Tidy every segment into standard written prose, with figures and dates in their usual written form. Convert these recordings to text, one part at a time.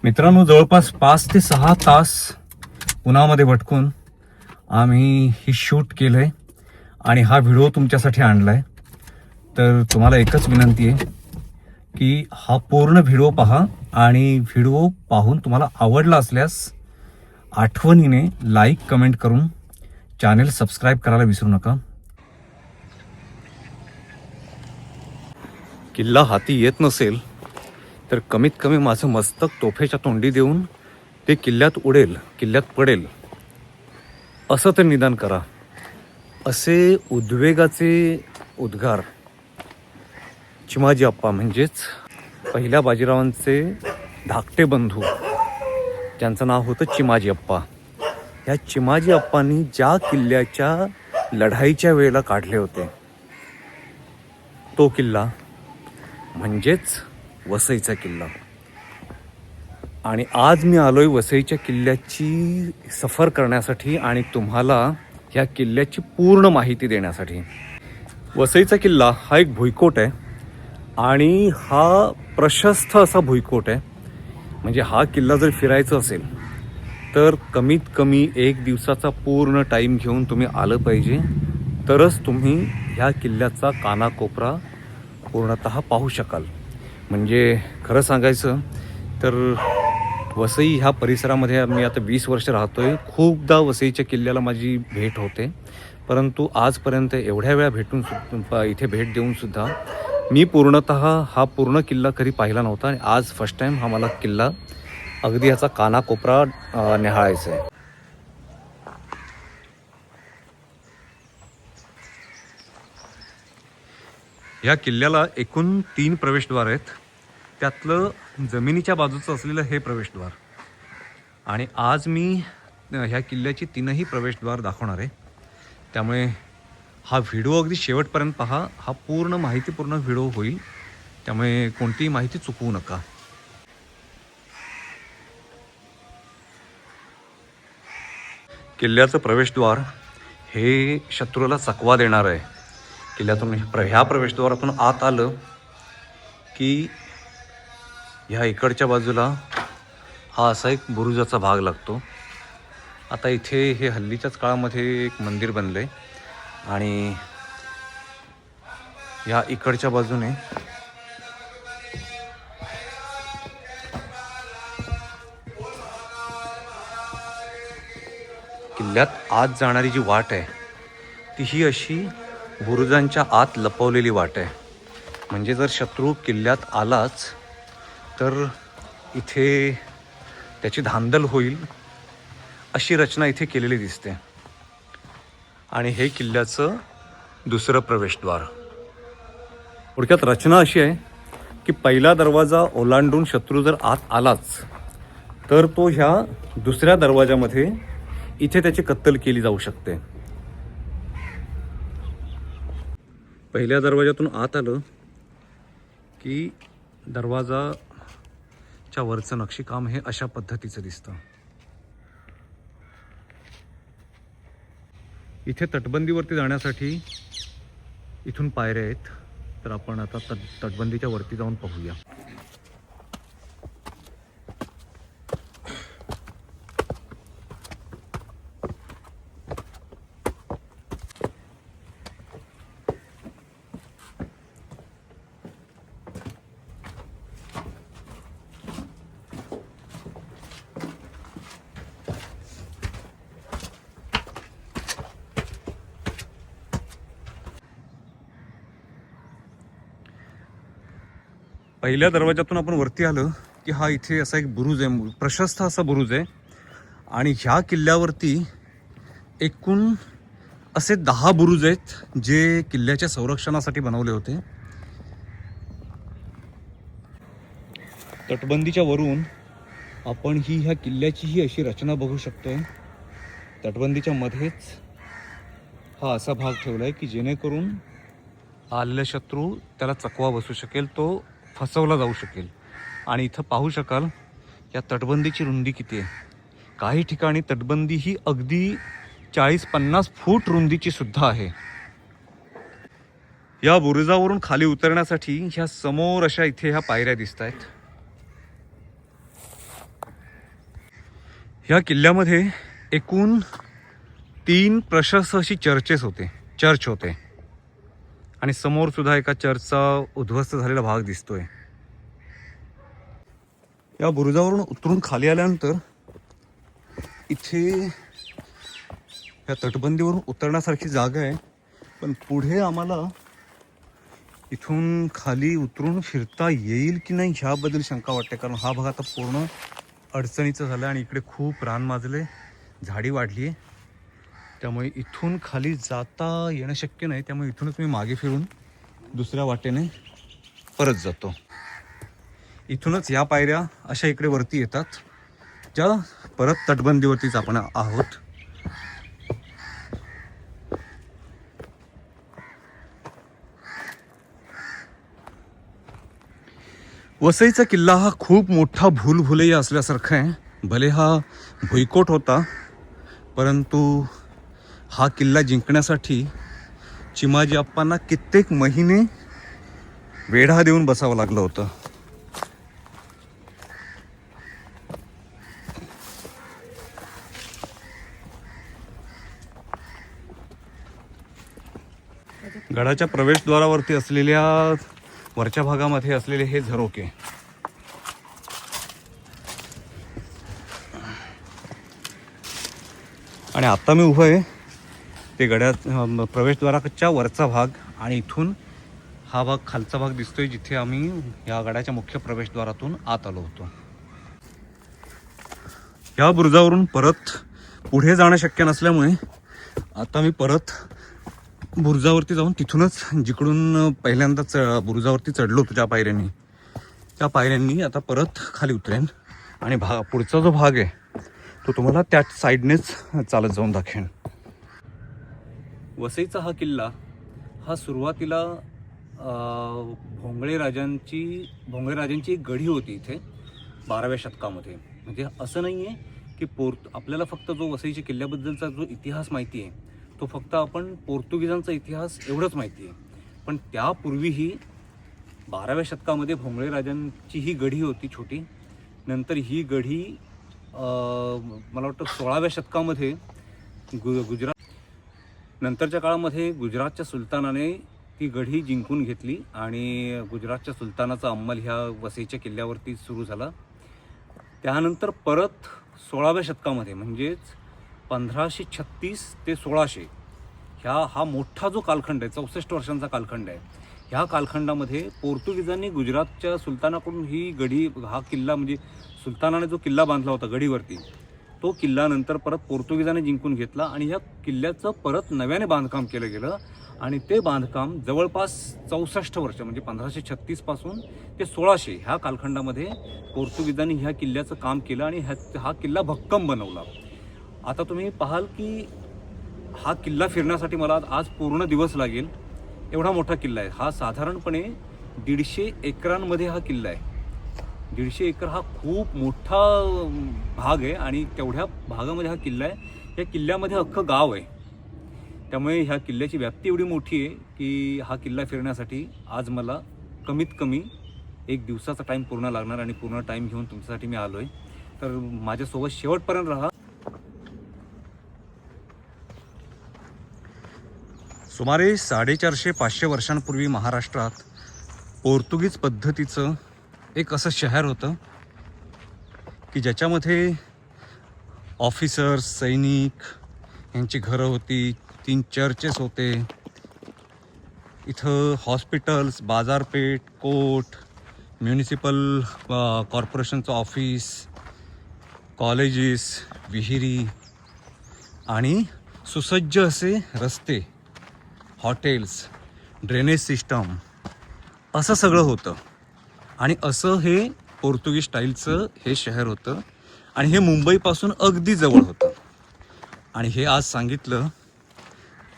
मित्रांनो, जवळपास 5 ते 6 तास उन्हामध्ये भटकून आम्ही ही शूट केलंय आणि हा व्हिडिओ तुमच्यासाठी आणलाय. तर तुम्हाला एकच विनंती आहे की हा पूर्ण व्हिडिओ पहा आणि व्हिडिओ पाहून तुम्हाला आवडला असल्यास आठवणीने लाईक कमेंट करून चॅनेल सबस्क्राईब करायला विसरू नका. किल्ला हाती येत नसेल तर कमीत कमी माझं मस्तक तोफेच्या तोंडी देऊन ते किल्ल्यात उडेल, किल्ल्यात पडेल असं तर निदान करा. असे उद्वेगाचे उद्गार चिमाजी अप्पा म्हणजेच पहिल्या बाजीरावांचे धाकटे बंधू, ज्यांचं नाव होतं चिमाजी अप्पा, या चिमाजी अप्पांनी ज्या किल्ल्याच्या लढाईच्या वेळेला काढले होते तो किल्ला म्हणजेच वसईचा किल्ला. आणि आज मी आलोय वसईच्या किल्ल्याची सफर करण्यासाठी आणि तुम्हाला या किल्ल्याची पूर्ण माहिती देण्यासाठी. वसईचा किल्ला हा एक भुईकोट आहे आणि हा प्रशस्त असा भुईकोट आहे. म्हणजे हा किल्ला जर फिरायचा असेल तर कमीत कमी 1 दिवसाचा पूर्ण टाईम घेऊन तुम्ही आलं पाहिजे, तरच तुम्ही ह्या किल्ल्याचा कानाकोपरा पूर्णतः पाहू शकाल. म्हणजे खरं सांगायचं तर वसई ह्या परिसरामध्ये मी आता 20 वर्ष राहतोय. खूपदा वसईच्या किल्ल्याला माझी भेट होते, परंतु आजपर्यंत एवढ्या वेळा इथे भेट देऊनसुद्धा मी पूर्णतः हा पूर्ण किल्ला कधी पाहिला नव्हता. आणि आज फर्स्ट टाईम हा मला किल्ला अगदी ह्याचा कानाकोपरा निहाळायचा आहे. या किल्ल्याला एकूण 3 प्रवेशद्वार आहेत. त्यातलं जमिनीच्या बाजूचं असलेलं हे प्रवेशद्वार. आणि आज मी ह्या किल्ल्याची 3ही प्रवेशद्वार दाखवणार आहे. त्यामुळे हा व्हिडिओ अगदी शेवटपर्यंत पहा. हा पूर्ण माहितीपूर्ण व्हिडिओ होईल, त्यामुळे कोणतीही माहिती चुकवू नका. किल्ल्याचं प्रवेशद्वार हे शत्रूला चकवा देणार आहे. किल्ल्यातून ह्या प्रवेशद्वारातून आत आलं की ह्या इकडच्या बाजूला हा असा एक बुरुजाचा भाग लागतो. आता इथे हे हल्लीच्याच काळामध्ये एक मंदिर बनलं आहे आणि या इकडच्या बाजूने किल्ल्यात आत जाणारी जी वाट आहे ती ही अशी बुरुजांच्या आत लपवलेली वाट आहे. म्हणजे जर शत्रू किल्ल्यात आलाच तर इथे त्याची धांदल होईल अशी रचना इथे केलेली दिसते. आणि हे किल्ल्याचं दुसरं प्रवेशद्वार. थोडक्यात रचना अशी आहे की पहिला दरवाजा ओलांडून शत्रू जर आत आलाच तर तो ह्या दुसऱ्या दरवाजामध्ये इथे त्याची कत्तल केली जाऊ शकते. पहिल्या दरवाजातून आत आलं की दरवाजाच्या वरचं नक्षीकाम हे अशा पद्धतीचं दिसतं. इथे तटबंदीवरती जाण्यासाठी इथून पायऱ्या आहेत. तर आपण आता तटबंदीच्या वरती जाऊन पाहूया. पहिल्या दरवाजातून आपण वरती आलं की हा इथे असा एक बुरुज आहे, प्रशस्त असा बुरुज आहे. आणि ह्या किल्ल्यावरती एकूण असे 10 बुरुज आहेत जे किल्ल्याच्या संरक्षणासाठी बनवले होते. तटबंदीच्या वरून आपण ह्या किल्ल्याची ही अशी रचना बघू शकतोय. तटबंदीच्या मध्येच हा असा भाग ठेवला आहे की जेणेकरून आलेला शत्रू त्याला चकवा बसू शकेल, तो फसवला जाऊ शकेल. आणि इथं पाहू शकाल या तटबंदीची रुंदी किती आहे. काही ठिकाणी तटबंदी ही अगदी 40-50 फूट रुंदीची सुद्धा आहे. या बुरुजावरून खाली उतरण्यासाठी ह्या समोर अशा इथे ह्या पायऱ्या दिसत आहेत. ह्या किल्ल्यामध्ये एकूण 3 प्रशस्त अशी चर्च होते आणि समोर सुद्धा एका चर्चचा उद्ध्वस्त झालेला भाग दिसतोय. या बुरुजावरून उतरून खाली आल्यानंतर इथे या तटबंदीवरून उतरण्यासारखी जागा आहे, पण पुढे आम्हाला इथून खाली उतरून फिरता येईल की नाही ह्याबद्दल शंका वाटते. कारण हा भाग आता पूर्ण अडचणीचा झाला आणि इकडे खूप रान माजले, झाडी वाढली आहे. त्यामुळे इथून खाली जाता येणं शक्य नाही. त्यामुळे इथूनच मी मागे फिरून दुसऱ्या वाटेने परत जातो. इथूनच या पायऱ्या अशा इकडे वरती येतात, ज्या परत तटबंदीवरतीच आपण आहोत. वसईचा किल्ला हा खूप मोठा भूलभुलैया असल्यासारखा आहे. भले हा भुईकोट होता, परंतु हा किल्ला जिंकण्यासाठी चिमाजी अप्पांना कित्येक महिने वेढा देऊन बसावं लागलं होतं. गडाच्या प्रवेशद्वारावरती असलेल्या वरच्या भागामध्ये असलेले हे झरोके, आणि आता मी उभं आहे ते गडात प्रवेशद्वाराच्या वरचा भाग, आणि इथून हा भाग खालचा भाग दिसतोय जिथे आम्ही या गडाच्या मुख्य प्रवेशद्वारातून आत आलो होतो. या बुरुजावरून परत पुढे जाणं शक्य नसल्यामुळे आता मी परत बुरुजावरती जाऊन तिथूनच जिकडून पहिल्यांदा बुरुजावरती चढलो होतो त्या पायऱ्यांनी आता परत खाली उतरेन आणि पुढचा जो भाग आहे तो तुम्हाला त्या साईडनेच चालत जाऊन दाखवेन. वसईचा हा किल्ला हा सुरुवातीला भोंगळे राजांची एक गढी होती इथे 12व्या शतकामध्ये. म्हणजे असं नाही आहे की आपल्याला फक्त जो वसईच्या किल्ल्याबद्दलचा जो इतिहास माहिती आहे तो फक्त आपण पोर्तुगीजांचा इतिहास एवढंच माहिती आहे. पण त्यापूर्वीही 12व्या शतकामध्ये भोंगळे राजांची ही गढी होती छोटी. नंतर ही गढी मला वाटतं 16व्या शतकामध्ये नंतरच्या काळामध्ये गुजरातच्या सुलतानाने ती गढी जिंकून घेतली आणि गुजरातच्या सुलतानाचा अंमल ह्या वसईच्या किल्ल्यावरती सुरू झाला. त्यानंतर परत 16व्या शतकामध्ये म्हणजेच 1536 ते 1600 हा मोठा जो कालखंड आहे, 64 वर्षांचा कालखंड आहे. ह्या कालखंडामध्ये पोर्तुगीजांनी गुजरातच्या सुलतानाकडून हा किल्ला म्हणजे सुलतानाने जो किल्ला बांधला होता गडीवरती, तो किल्ला नंतर परत पोर्तुगीजांनी जिंकून घेतला आणि ह्या किल्ल्याचं परत नव्याने बांधकाम केलं गेलं. आणि ते बांधकाम जवळपास 64 वर्ष म्हणजे 1536 पासून ते 1600 ह्या कालखंडामध्ये पोर्तुगीजांनी ह्या किल्ल्याचं काम केलं आणि हा किल्ला भक्कम बनवला. आता तुम्ही पाहाल की हा किल्ला फिरण्यासाठी मला आज पूर्ण दिवस लागेल, एवढा मोठा किल्ला आहे हा. साधारणपणे 150 एकरांमध्ये हा किल्ला आहे. 150 एकर हा खूप मोठा भाग आहे आणि तेवढ्या भागामध्ये हा किल्ला आहे. या किल्ल्यामध्ये अख्खं गाव आहे. त्यामुळे ह्या किल्ल्याची व्याप्ती एवढी मोठी आहे की हा किल्ला फिरण्यासाठी आज मला कमीत कमी 1 दिवसाचा टाईम पूर्ण लागणार आणि पूर्ण टाईम घेऊन तुमच्यासाठी मी आलो आहे. तर माझ्यासोबत शेवटपर्यंत राहा. सुमारे 450-500 वर्षांपूर्वी महाराष्ट्रात पोर्तुगीज पद्धतीचं एक असं शहर होतं की ज्याच्यामध्ये ऑफिसर्स, सैनिक यांची घरं होती, 3 चर्चेस होते. इथं हॉस्पिटल्स, बाजारपेठ, कोर्ट, म्युनिसिपल कॉर्पोरेशनचं ऑफिस, कॉलेजेस, विहिरी आणि सुसज्ज असे रस्ते, हॉटेल्स, ड्रेनेज सिस्टम असं सगळं होतं. आणि असं हे पोर्तुगीज स्टाईलचं हे शहर होतं आणि हे मुंबईपासून अगदी जवळ होतं. आणि हे आज सांगितलं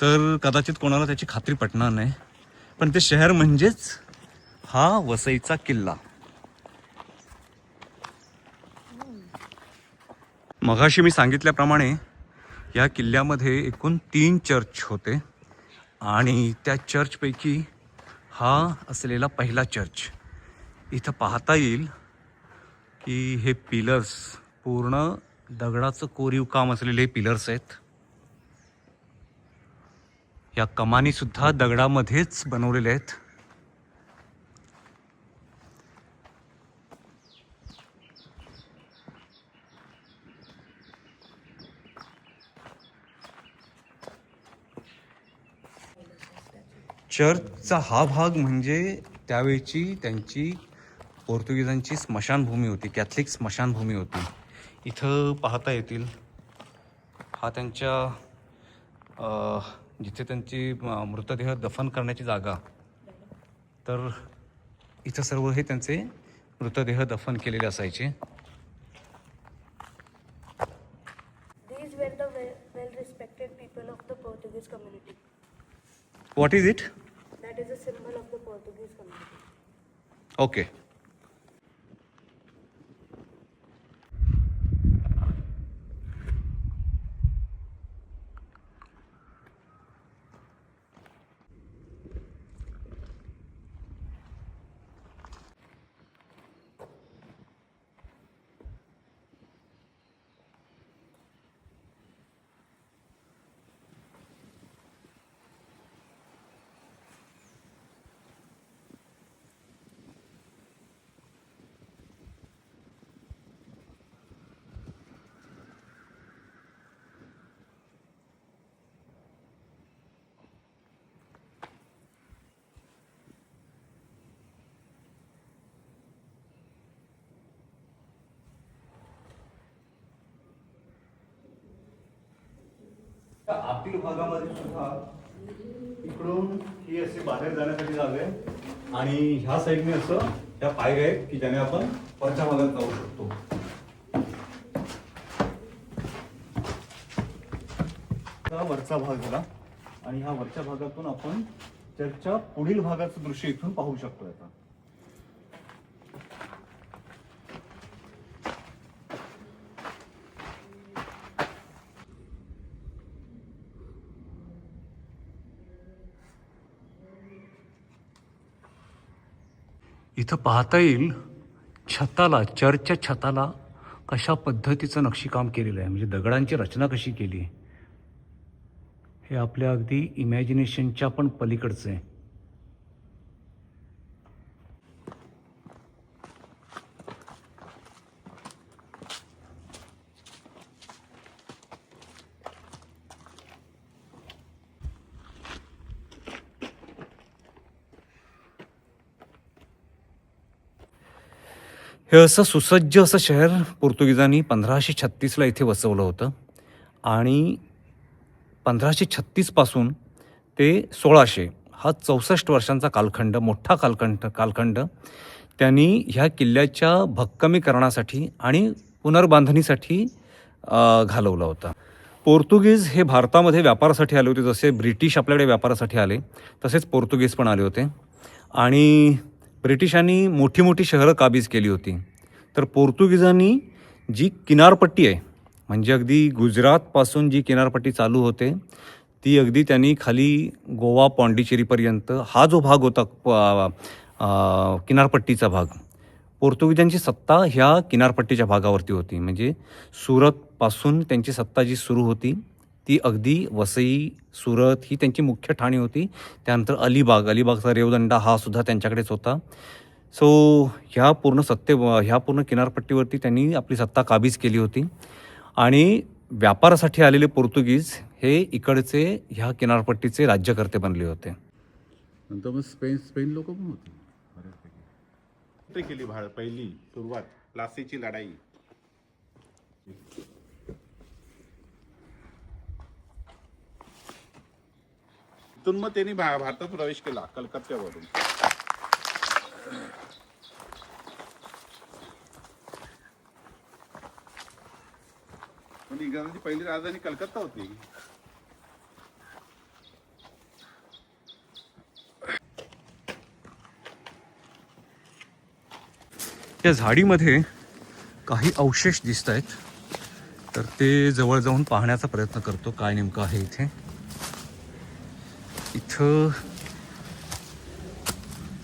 तर कदाचित कोणाला त्याची खात्री पटणार नाही, पण ते शहर म्हणजेच हा वसईचा किल्ला. मगाशी मी सांगितल्याप्रमाणे या किल्ल्यामध्ये एकूण 3 चर्च होते आणि त्या चर्चपैकी हा असलेला पहिला चर्च. इथं पाहता येईल की हे पिलर्स पूर्ण दगडाचं कोरीव काम असलेले पिलर्स आहेत. या कमानी सुद्धा दगडामध्येच बनवलेल्या आहेत. चर्चचा हा भाग म्हणजे त्यावेळची त्यांची पोर्तुगीजांची स्मशानभूमी होती, कॅथलिक स्मशानभूमी होती. इथं पाहता येतील हा त्यांच्या जिथे त्यांची मृतदेह दफन करण्याची जागा. तर इथं सर्व हे त्यांचे मृतदेह दफन केलेले असायचे. These were the well-respected people of the Portuguese community. What is it? That is a symbol of the Portuguese community. Okay. आतील भागामध्ये सुद्धा इकडून ही असे बाहेर जाण्यासाठी जागा आहे आणि ह्या साईडने असं ह्या पायऱ्या आहेत की ज्याने आपण वरच्या भागात जाऊ शकतो. हा वरचा भाग झाला आणि ह्या वरच्या भागातून आपण चर्चच्या पुढील भागाचं दृश्य इथून पाहू शकतो. आता इथं पाहता येईल छताला, चर्चच्या छताला कशा पद्धतीचं नक्षीकाम केलेलं आहे, म्हणजे दगडांची रचना कशी केली आहे हे आपल्या अगदी इमॅजिनेशनच्या पण पलीकडचं आहे. हे असं सुसज्ज असं शहर पोर्तुगीजांनी 1536ला इथे वसवलं होतं आणि 1536 पासून ते 1600 हा 64 वर्षांचा कालखंड, मोठा कालखंड त्यांनी ह्या किल्ल्याच्या भक्कमीकरणासाठी आणि पुनर्बांधणीसाठी घालवला होता. पोर्तुगीज हे भारतामध्ये व्यापारासाठी आले होते. जसे ब्रिटिश आपल्याकडे व्यापारासाठी आले तसेच पोर्तुगीज पण आले होते आणि ब्रिटिशांनी मोठी मोठी शहरं काबीज केली होती. तर पोर्तुगीजांनी जी किनारपट्टी आहे, म्हणजे अगदी गुजरातपासून जी किनारपट्टी चालू होते ती अगदी त्यांनी खाली गोवा पॉंडिचेरीपर्यंत हा जो भाग होता किनारपट्टीचा भाग, पोर्तुगीजांची सत्ता ह्या किनारपट्टीच्या भागावरती होती. म्हणजे सुरतपासून त्यांची सत्ता जी सुरू होती ती अगदी वसई, सुरत ही त्यांची मुख्य ठाणी होती. त्यानंतर अलिबागचा रेवदंडा हा सुद्धा त्यांच्याकडेच होता. सो ह्या पूर्ण किनारपट्टीवरती त्यांनी आपली सत्ता काबीज केली होती आणि व्यापारासाठी आलेले पोर्तुगीज हे इकडचे ह्या किनारपट्टीचे राज्यकर्ते बनले होते. नंतर मग स्पेन लोक पण होते बऱ्यापैकी. केली पहिली सुरुवात प्लासीची लढाई. तिथून मग त्यांनी भारतात प्रवेश केला कलकत्त्यावरून. इंग्रजांची पहिली राजधानी कलकत्ता होती. या झाडीमध्ये काही अवशेष दिसत आहेत, तर ते जवळ जाऊन पाहण्याचा प्रयत्न करतो काय नेमकं आहे इथे. इथं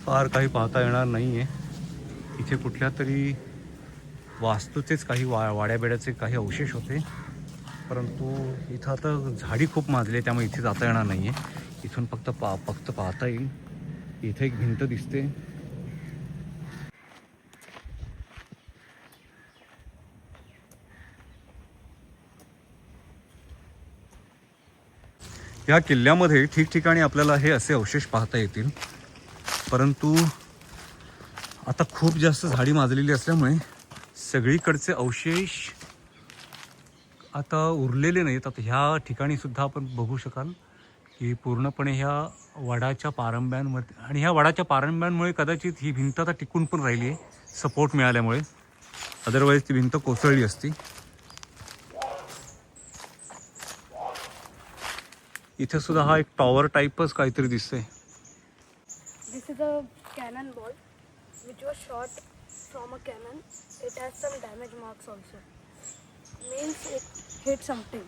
फार काही पाहता येणार नाही आहे. इथे कुठल्या तरी वास्तूचेच काही वाड्याबेड्याचे काही अवशेष होते, परंतु इथं आता झाडी खूप माजली आहे, त्यामुळे इथे जाता येणार नाही आहे. इथून फक्त पाहता येईल. इथे एक भिंत दिसते. या किल्ल्यामध्ये ठिकठिकाणी आपल्याला हे असे अवशेष पाहता येतील, परंतु आता खूप जास्त झाडी माजलेली असल्यामुळे सगळीकडचे अवशेष आता उरलेले नाहीत. आता ह्या ठिकाणी सुद्धा आपण बघू शकाल की पूर्णपणे ह्या वडाच्या पारंब्यांमध्ये, आणि ह्या वडाच्या पारंब्यांमुळे कदाचित ही भिंत आता टिकून पण राहिली आहे सपोर्ट मिळाल्यामुळे, अदरवाईज ती भिंत कोसळली असती. इथे सुद्धा हा एक टॉवर टाईपच काहीतरी दिसतंय. This is a cannon ball which was shot from a cannon. It has some damage marks also. Means it hit something.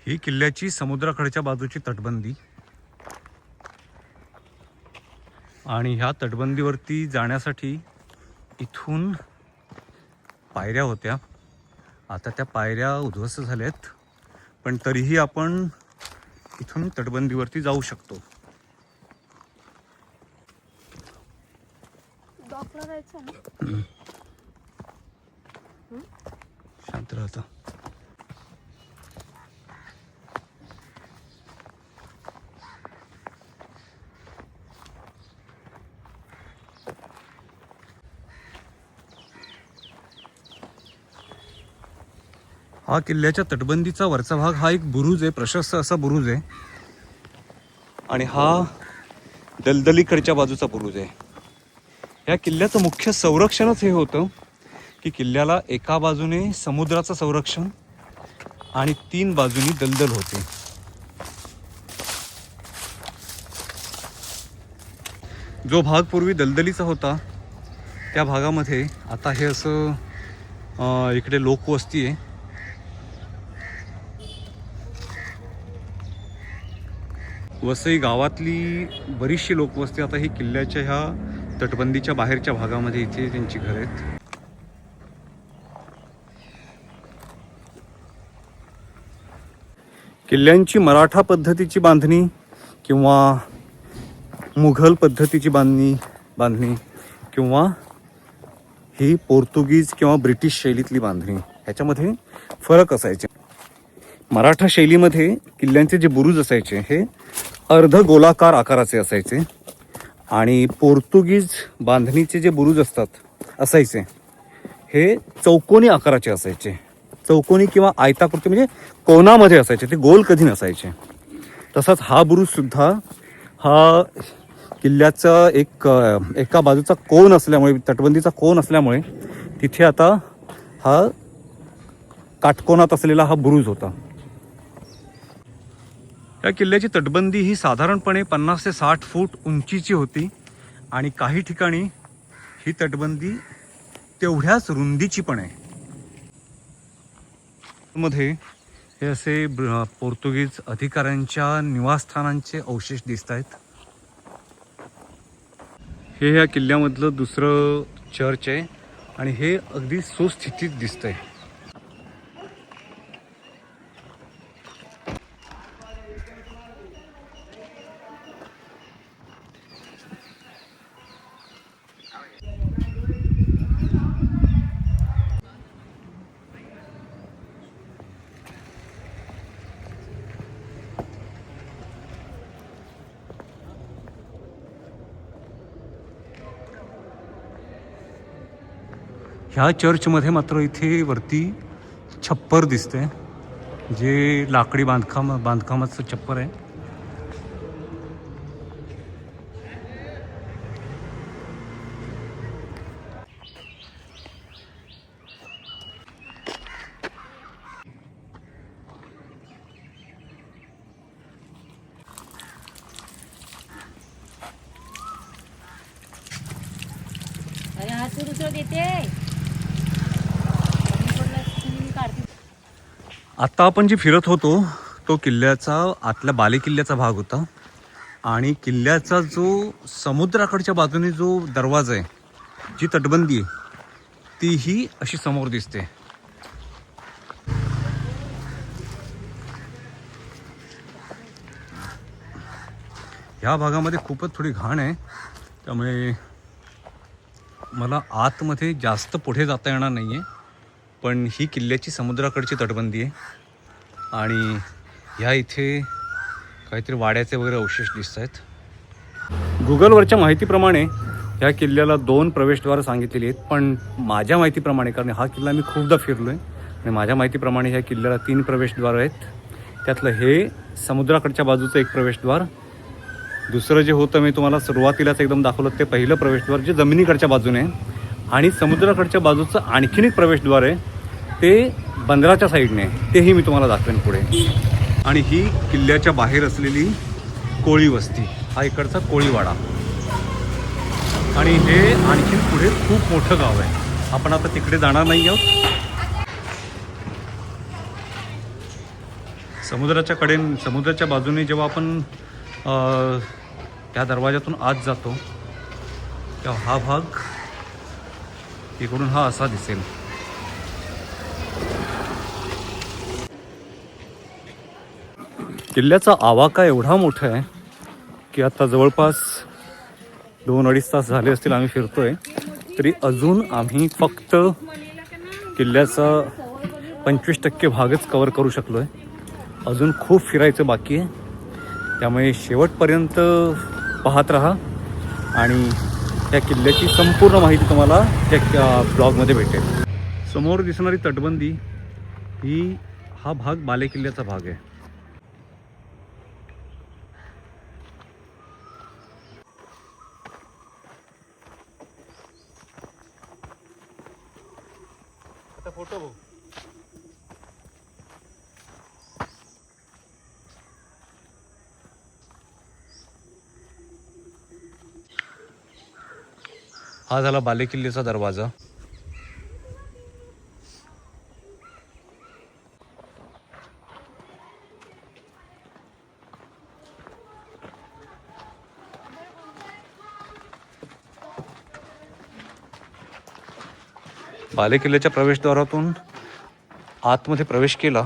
ही किल्ल्याची समुद्राकडच्या बाजूची तटबंदी, आणि ह्या तटबंदीवरती जाण्यासाठी इथून पायऱ्या होत्या. आता त्या पायऱ्या उद्ध्वस्त झाल्यात, पण तरीही आपण इथून तटबंदीवरती जाऊ शकतो. डॉकला जायचं ना. शांत राहता. हा किल्ल्याच्या तटबंदीचा वरचा भाग हा एक बुरुज आहे, प्रशस्त असा बुरुज आहे, आणि हा दलदलीकडच्या बाजूचा बुरुज आहे. या किल्ल्याचं मुख्य संरक्षणच हे होतं की किल्ल्याला एका बाजूने समुद्राचं संरक्षण आणि 3 बाजूनी दलदल होते. जो भाग पूर्वी दलदलीचा होता त्या भागामध्ये आता हे असं इकडे लोकवस्ती आहे. वसई गावातली बरीचशी लोकवस्ती आता ही किल्ल्याच्या ह्या तटबंदीच्या बाहेरच्या भागामध्ये इथे त्यांची घरं आहेत. किल्ल्यांची मराठा पद्धतीची बांधणी किंवा मुघल पद्धतीची बांधणी किंवा ही पोर्तुगीज किंवा ब्रिटिश शैलीतली बांधणी, ह्याच्यामध्ये फरक असायचे. मराठा शैलीमध्ये किल्ल्यांचे जे बुरुज असायचे हे अर्ध गोलाकार आकाराचे असायचे, आणि पोर्तुगीज बांधणीचे जे बुरुज असायचे हे चौकोनी आकाराचे असायचे. चौकोनी किंवा आयताकृती म्हणजे कोनामध्ये असायचे, ते गोल कधी नसायचे. तसाच हा बुरुज सुद्धा हा किल्ल्याचा एका बाजूचा कोन असल्यामुळे, तटबंदीचा कोन असल्यामुळे तिथे आता हा काटकोनात असलेला हा बुरुज होता. या किल्ल्याची तटबंदी ही साधारणपणे 50 ते 60 फूट उंचीची होती, आणि काही ठिकाणी ही तटबंदी तेवढ्याच रुंदीची पण आहे. मध्ये हे असे पोर्तुगीज अधिकाऱ्यांच्या निवासस्थानांचे अवशेष दिसत आहेत. हे या किल्ल्यामधलं दुसरं चर्च आहे, आणि हे अगदी सुस्थितीत दिसतंय. ह्या चर्चमध्ये मात्र इथे वरती छप्पर दिसते, जे लाकडी बांधकामाचं छप्पर आहे. अरे हा तू दुसरं देते. आत्ता आपण जे फिरत होतो तो किल्ल्याचा आतल्या बालेकिल्ल्याचा भाग होता आणि किल्ल्याचा जो समुद्राकडच्या बाजूने जो दरवाजा आहे, जी तटबंदी आहे तीही अशी समोर दिसते. ह्या भागामध्ये खूपच थोडी घाण आहे, त्यामुळे मला आतमध्ये जास्त पुढे जाता येणार नाही आहे. पण ही किल्ल्याची समुद्राकडची तटबंदी आहे आणि ह्या इथे काहीतरी वाड्याचे वगैरे अवशेष दिसत आहेत. गुगलवरच्या माहितीप्रमाणे ह्या किल्ल्याला 2 प्रवेशद्वार सांगितलेली आहेत, पण माझ्या माहितीप्रमाणे, कारण हा किल्ला मी खूपदा फिरलो आहे आणि माझ्या माहितीप्रमाणे ह्या किल्ल्याला 3 प्रवेशद्वार आहेत. त्यातलं हे समुद्राकडच्या बाजूचं एक प्रवेशद्वार, दुसरं जे होतं मी तुम्हाला सुरुवातीलाच एकदम दाखवलं ते पहिलं प्रवेशद्वार जे जमिनीकडच्या बाजूने आहे, आणि समुद्राकडच्या बाजूचं आणखीन एक प्रवेशद्वार आहे ते बंदराच्या साईडने, तेही मी तुम्हाला दाखवेन पुढे. आणि ही किल्ल्याच्या बाहेर असलेली कोळी वस्ती, हा इकडचा कोळीवाडा. आणि हे आणखीन पुढे खूप मोठं गाव आहे. आपण आता तिकडे जाणार नाही आहोत. समुद्राच्या बाजूने जेव्हा आपण त्या दरवाजातून आत जातो तेव्हा हा भाग इकडून हा असा दिसेल. किल्ल्याचा आवाका एवढा मोठा आहे की आता जवळपास 2-2.5 तास झाले असतील आम्ही फिरतोय, तरी अजून आम्ही फक्त किल्ल्याचा 25% भागच कव्हर करू शकलो आहे. अजून खूप फिरायचं बाकी आहे, त्यामुळे शेवटपर्यंत पाहत राहा आणि त्या किल्ल्याची संपूर्ण माहिती तुम्हाला त्या ब्लॉगमध्ये भेटेल. समोर दिसणारी तटबंदी हा भाग बालेकिल्ल्याचा भाग आहे. फोटो भाऊ, हा झाला बालेकिल्ल्याचा दरवाजा. बालेकिल्ल्याच्या प्रवेशद्वारातून आतमध्ये प्रवेश केला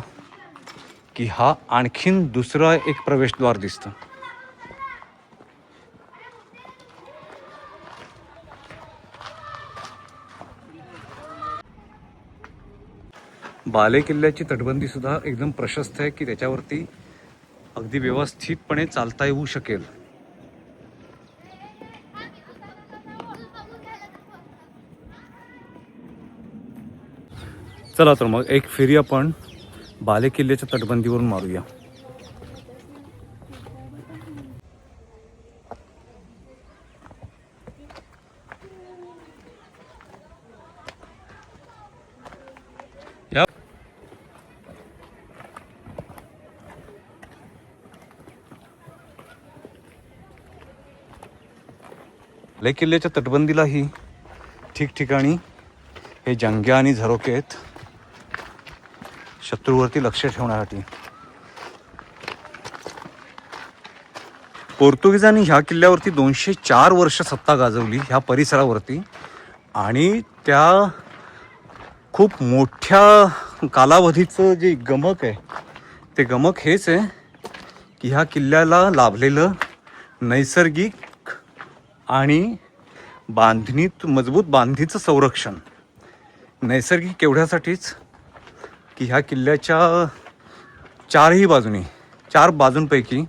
की हा आणखीन दुसरा एक प्रवेशद्वार दिसतं. बालेकिल्ल्याची तटबंदी सुद्धा एकदम प्रशस्त आहे की त्याच्यावरती अगदी व्यवस्थितपणे चालता येऊ शकेल. चला तर मग एक फेरी आपण बालेकिल्ल्याच्या तटबंदीवरून मारूया. बालेकिल्ल्याच्या तटबंदीलाही ठिकठिकाणी हे जंग्या आणि झरोके आहेत शत्रूवरती लक्ष ठेवण्यासाठी. पोर्तुगीजांनी ह्या किल्ल्यावरती 204 वर्ष सत्ता गाजवली ह्या परिसरावरती, आणि त्या खूप मोठ्या कालावधीचं जे गमक आहे ते गमक हेच आहे की ह्या किल्ल्याला लाभलेलं नैसर्गिक आणि मजबूत बांधीचं संरक्षण. नैसर्गिक एवढ्यासाठीच की ह्या किल्ल्याच्या 4 बाजूंपैकी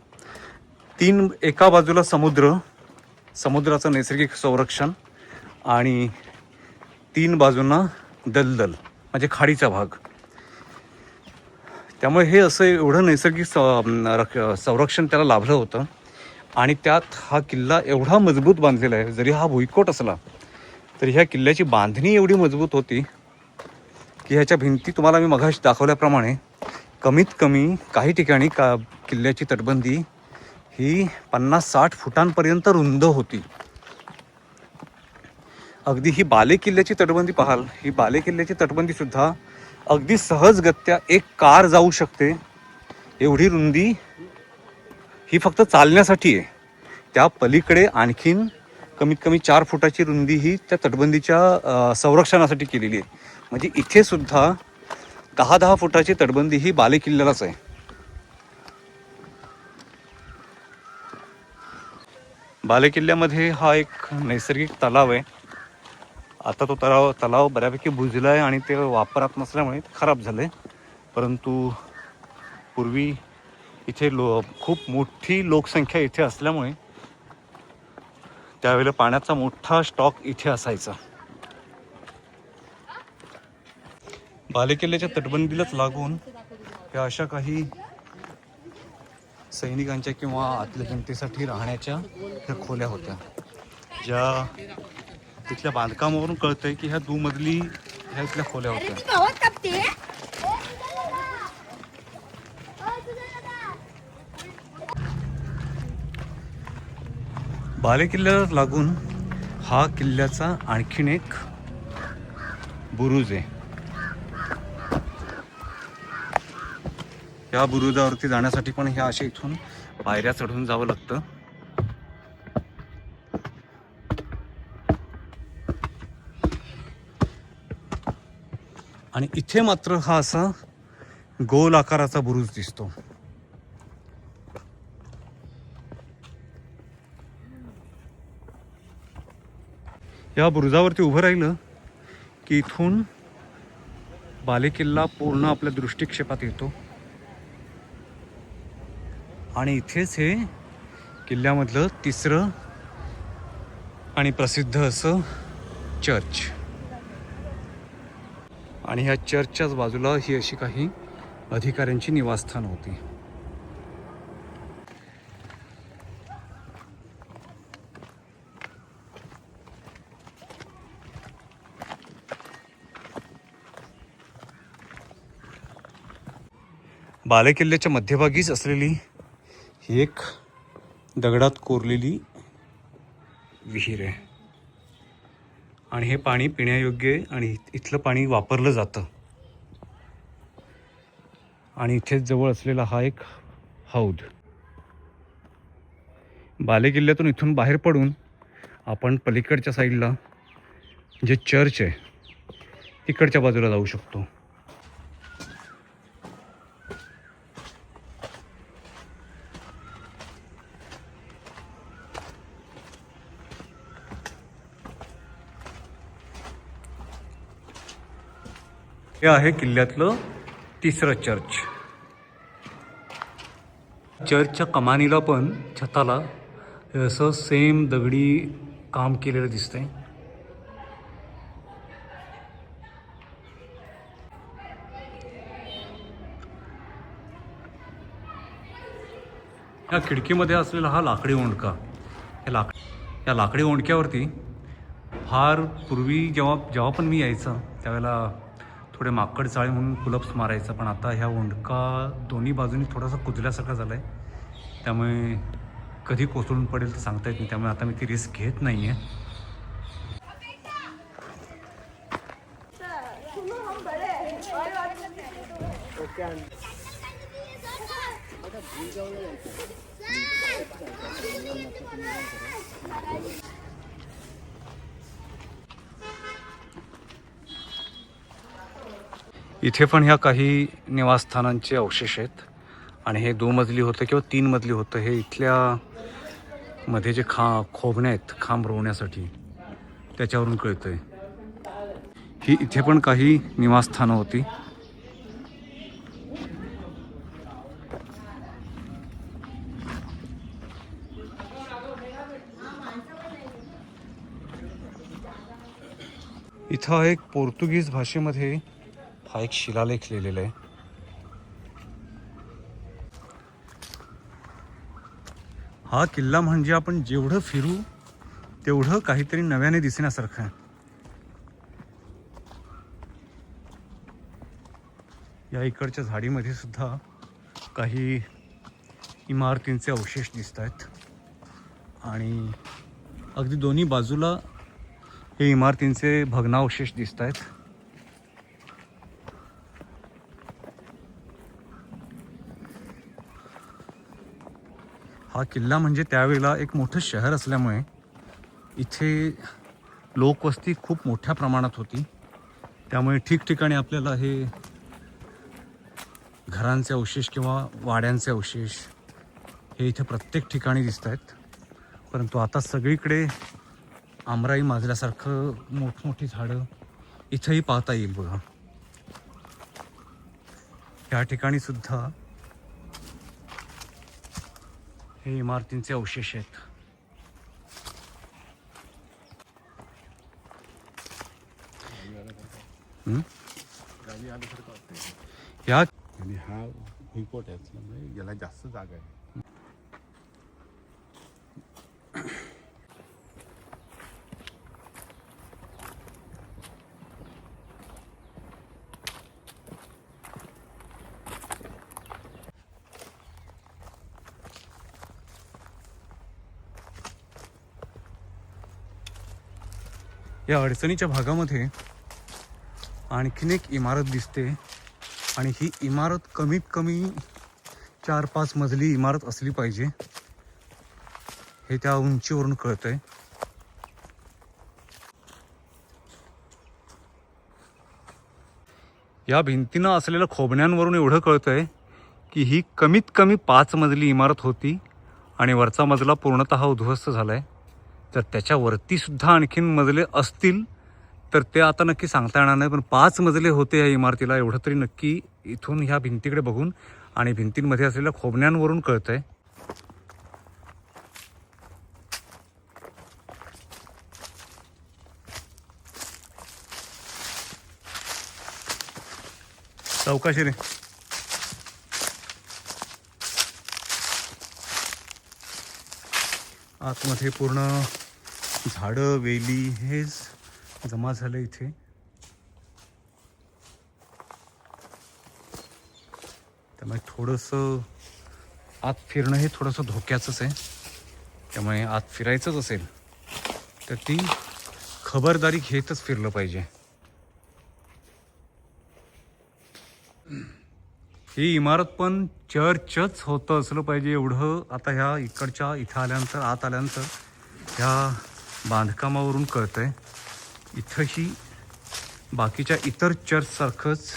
3 एका बाजूला समुद्राचं नैसर्गिक संरक्षण आणि 3 बाजूंना दलदल म्हणजे खाडीचा भाग. त्यामुळे हे असं एवढं नैसर्गिक संरक्षण त्याला लाभलं होतं. आणि त्यात हा किल्ला एवढा मजबूत बांधलेला आहे, जरी हा भुईकोट असला तरी ह्या किल्ल्याची बांधणी एवढी मजबूत होती की ह्याच्या भिंती तुम्हाला मी मगाशी दाखवल्याप्रमाणे कमीत कमी काही ठिकाणी किल्ल्याची तटबंदी ही 50-60 फुटांपर्यंत रुंद होती. अगदी ही बालेकिल्ल्याची तटबंदी पाहाल, ही बालेकिल्ल्याची तटबंदी सुद्धा अगदी सहजगत्या एक कार जाऊ शकते एवढी रुंदी ही फक्त चालण्यासाठी आहे. त्या पलीकडे आणखीन कमीत कमी 4 फुटाची रुंदी ही त्या तटबंदीच्या संरक्षणासाठी केलेली आहे. म्हणजे इथे सुद्धा 10-10 फुटाची तटबंदी ही बालेकिल्ल्यालाच आहे. बालेकिल्ल्यामध्ये हा एक नैसर्गिक तलाव आहे. आता तो तलाव बऱ्यापैकी बुजला आहे आणि ते वापरात नसल्यामुळे खराब झालं आहे. परंतु पूर्वी इथे खूप मोठी लोकसंख्या इथे असल्यामुळे त्यावेळेला पाण्याचा मोठा स्टॉक इथे असायचा. बालेकिल्ल्याच्या तटबंदीलाच लागून या अशा काही सैनिकांच्या किंवा आतल्या जनतेसाठी राहण्याच्या ह्या खोल्या होत्या, ज्या तिथल्या बांधकामावरून कळतंय की ह्या दुमजली ह्या इथल्या खोल्या होत्या. बालेकिल्ल्याला लागून हा किल्ल्याचा आणखीन एक बुरुज आहे. या बुरुजावरती जाण्यासाठी पण ह्या अशा इथून पायऱ्या चढून जावं लागतं. आणि इथे मात्र हा असा गोल आकाराचा बुरुज दिसतो. या बुरुजावरती उभं राहिलं की इथून बालेकिल्ला पूर्ण आपल्या दृष्टिक्षेपात येतो. आणि इथेच हे किल्ल्यामधलं तिसरं आणि प्रसिद्ध असं चर्च. आणि ह्या चर्चच्याच बाजूला ही अशी काही अधिकाऱ्यांची निवासस्थान होती. बालेकिल्ल्याच्या मध्यभागीच असलेली ही एक दगडात कोरलेली विहीर आहे. आणि हे पाणी पिण्यायोग्य आहे आणि इथलं पाणी वापरलं जातं. आणि इथेच जवळ असलेला हा एक हौद. बालेकिल्ल्यातून इथून बाहेर पडून आपण पलीकडच्या साईडला जे चर्च आहे तिकडच्या बाजूला जाऊ शकतो. हे आहे किल्ल्यातलं तिसरं चर्च. चर्चच्या कमानीला पण छताला हे असं सेम दगडी काम केलेलं दिसतंय. या खिडकीमध्ये असलेला हा लाकडी ओंडका, या लाकडी ओंडक्यावरती फार पूर्वी जेव्हा पण मी यायचं त्यावेळेला थोडे माकड चाळे म्हणून पुलप्स मारायचं. पण आता ह्या ओंडका दोन्ही बाजूनी थोडासा कुजल्यासारखा झाला आहे, त्यामुळे कधी कोसळून पडेल तर सांगता येत नाही. त्यामुळे आता मी ती रिस्क घेत नाही आहे. इथे पण ह्या काही निवासस्थानांचे अवशेष आहेत. आणि हे 2 मजली होतं किंवा 3 मजली होतं, हे इथल्या मध्ये जे खोबण्या आहेत खांब रोवण्यासाठी त्याच्यावरून कळतंय. ही इथे पण काही निवासस्थानं होती. इथं एक पोर्तुगीज भाषेमध्ये हा एक शिलालेख लिहिलेला आहे. हा किल्ला म्हणजे आपण जेवढं फिरू तेवढं काहीतरी नव्याने दिसण्यासारखं आहे. या इकडच्या झाडीमध्ये सुद्धा काही इमारतींचे अवशेष दिसत आहेत. आणि अगदी दोन्ही बाजूला हे इमारतींचे भग्नावशेष दिसत आहेत. हा किल्ला म्हणजे त्यावेळेला एक मोठं शहर असल्यामुळे इथे लोकवस्ती खूप मोठ्या प्रमाणात होती. त्यामुळे ठिकठिकाणी आपल्याला हे घरांचे अवशेष किंवा वाड्यांचे अवशेष हे इथे प्रत्येक ठिकाणी दिसत आहेत. परंतु आता सगळीकडे आमराई माजल्यासारखं मोठमोठी झाडं इथंही पाहता येईल बघा. या ठिकाणी सुद्धा हे इमारतींचे अवशेष आहेत. या आणि हा भुईकोट आहे असल्यामुळे याला जास्त जागा आहे. या अडचणीच्या भागामध्ये आणखीन एक इमारत दिसते आणि ही इमारत कमीत कमी 4-5 मजली इमारत असली पाहिजे हे त्या उंचीवरून कळतंय. या भिंतीनं असलेल्या खोबण्यांवरून एवढं कळतंय की ही कमीत कमी 5 मजली इमारत होती आणि वरचा मजला पूर्णतः उद्ध्वस्त झालाय. तर त्याच्यावरती सुद्धा आणखीन मजले असतील तर ते आता नक्की सांगता येणार नाही, पण 5 मजले होते या इमारतीला एवढं तरी नक्की इथून ह्या भिंतीकडे बघून आणि भिंतींमध्ये असलेल्या खोबण्यांवरून कळतंय. चौकाशी रे. आतमध्ये पूर्ण झाडं वेली हेच जमा झालं इथे. त्यामुळे थोडंसं आत फिरणं हे थोडंसं धोक्याचंच आहे. त्यामुळे आत फिरायचंच असेल तर ती खबरदारी घेतच फिरलं पाहिजे. ही इमारत पण चर्चच होतं असलं पाहिजे एवढं आता ह्या इकडच्या इथं आल्यानंतर आत आल्यानंतर ह्या बांधकामावरून कळतंय. इथंही बाकीच्या इतर चर्चसारखंच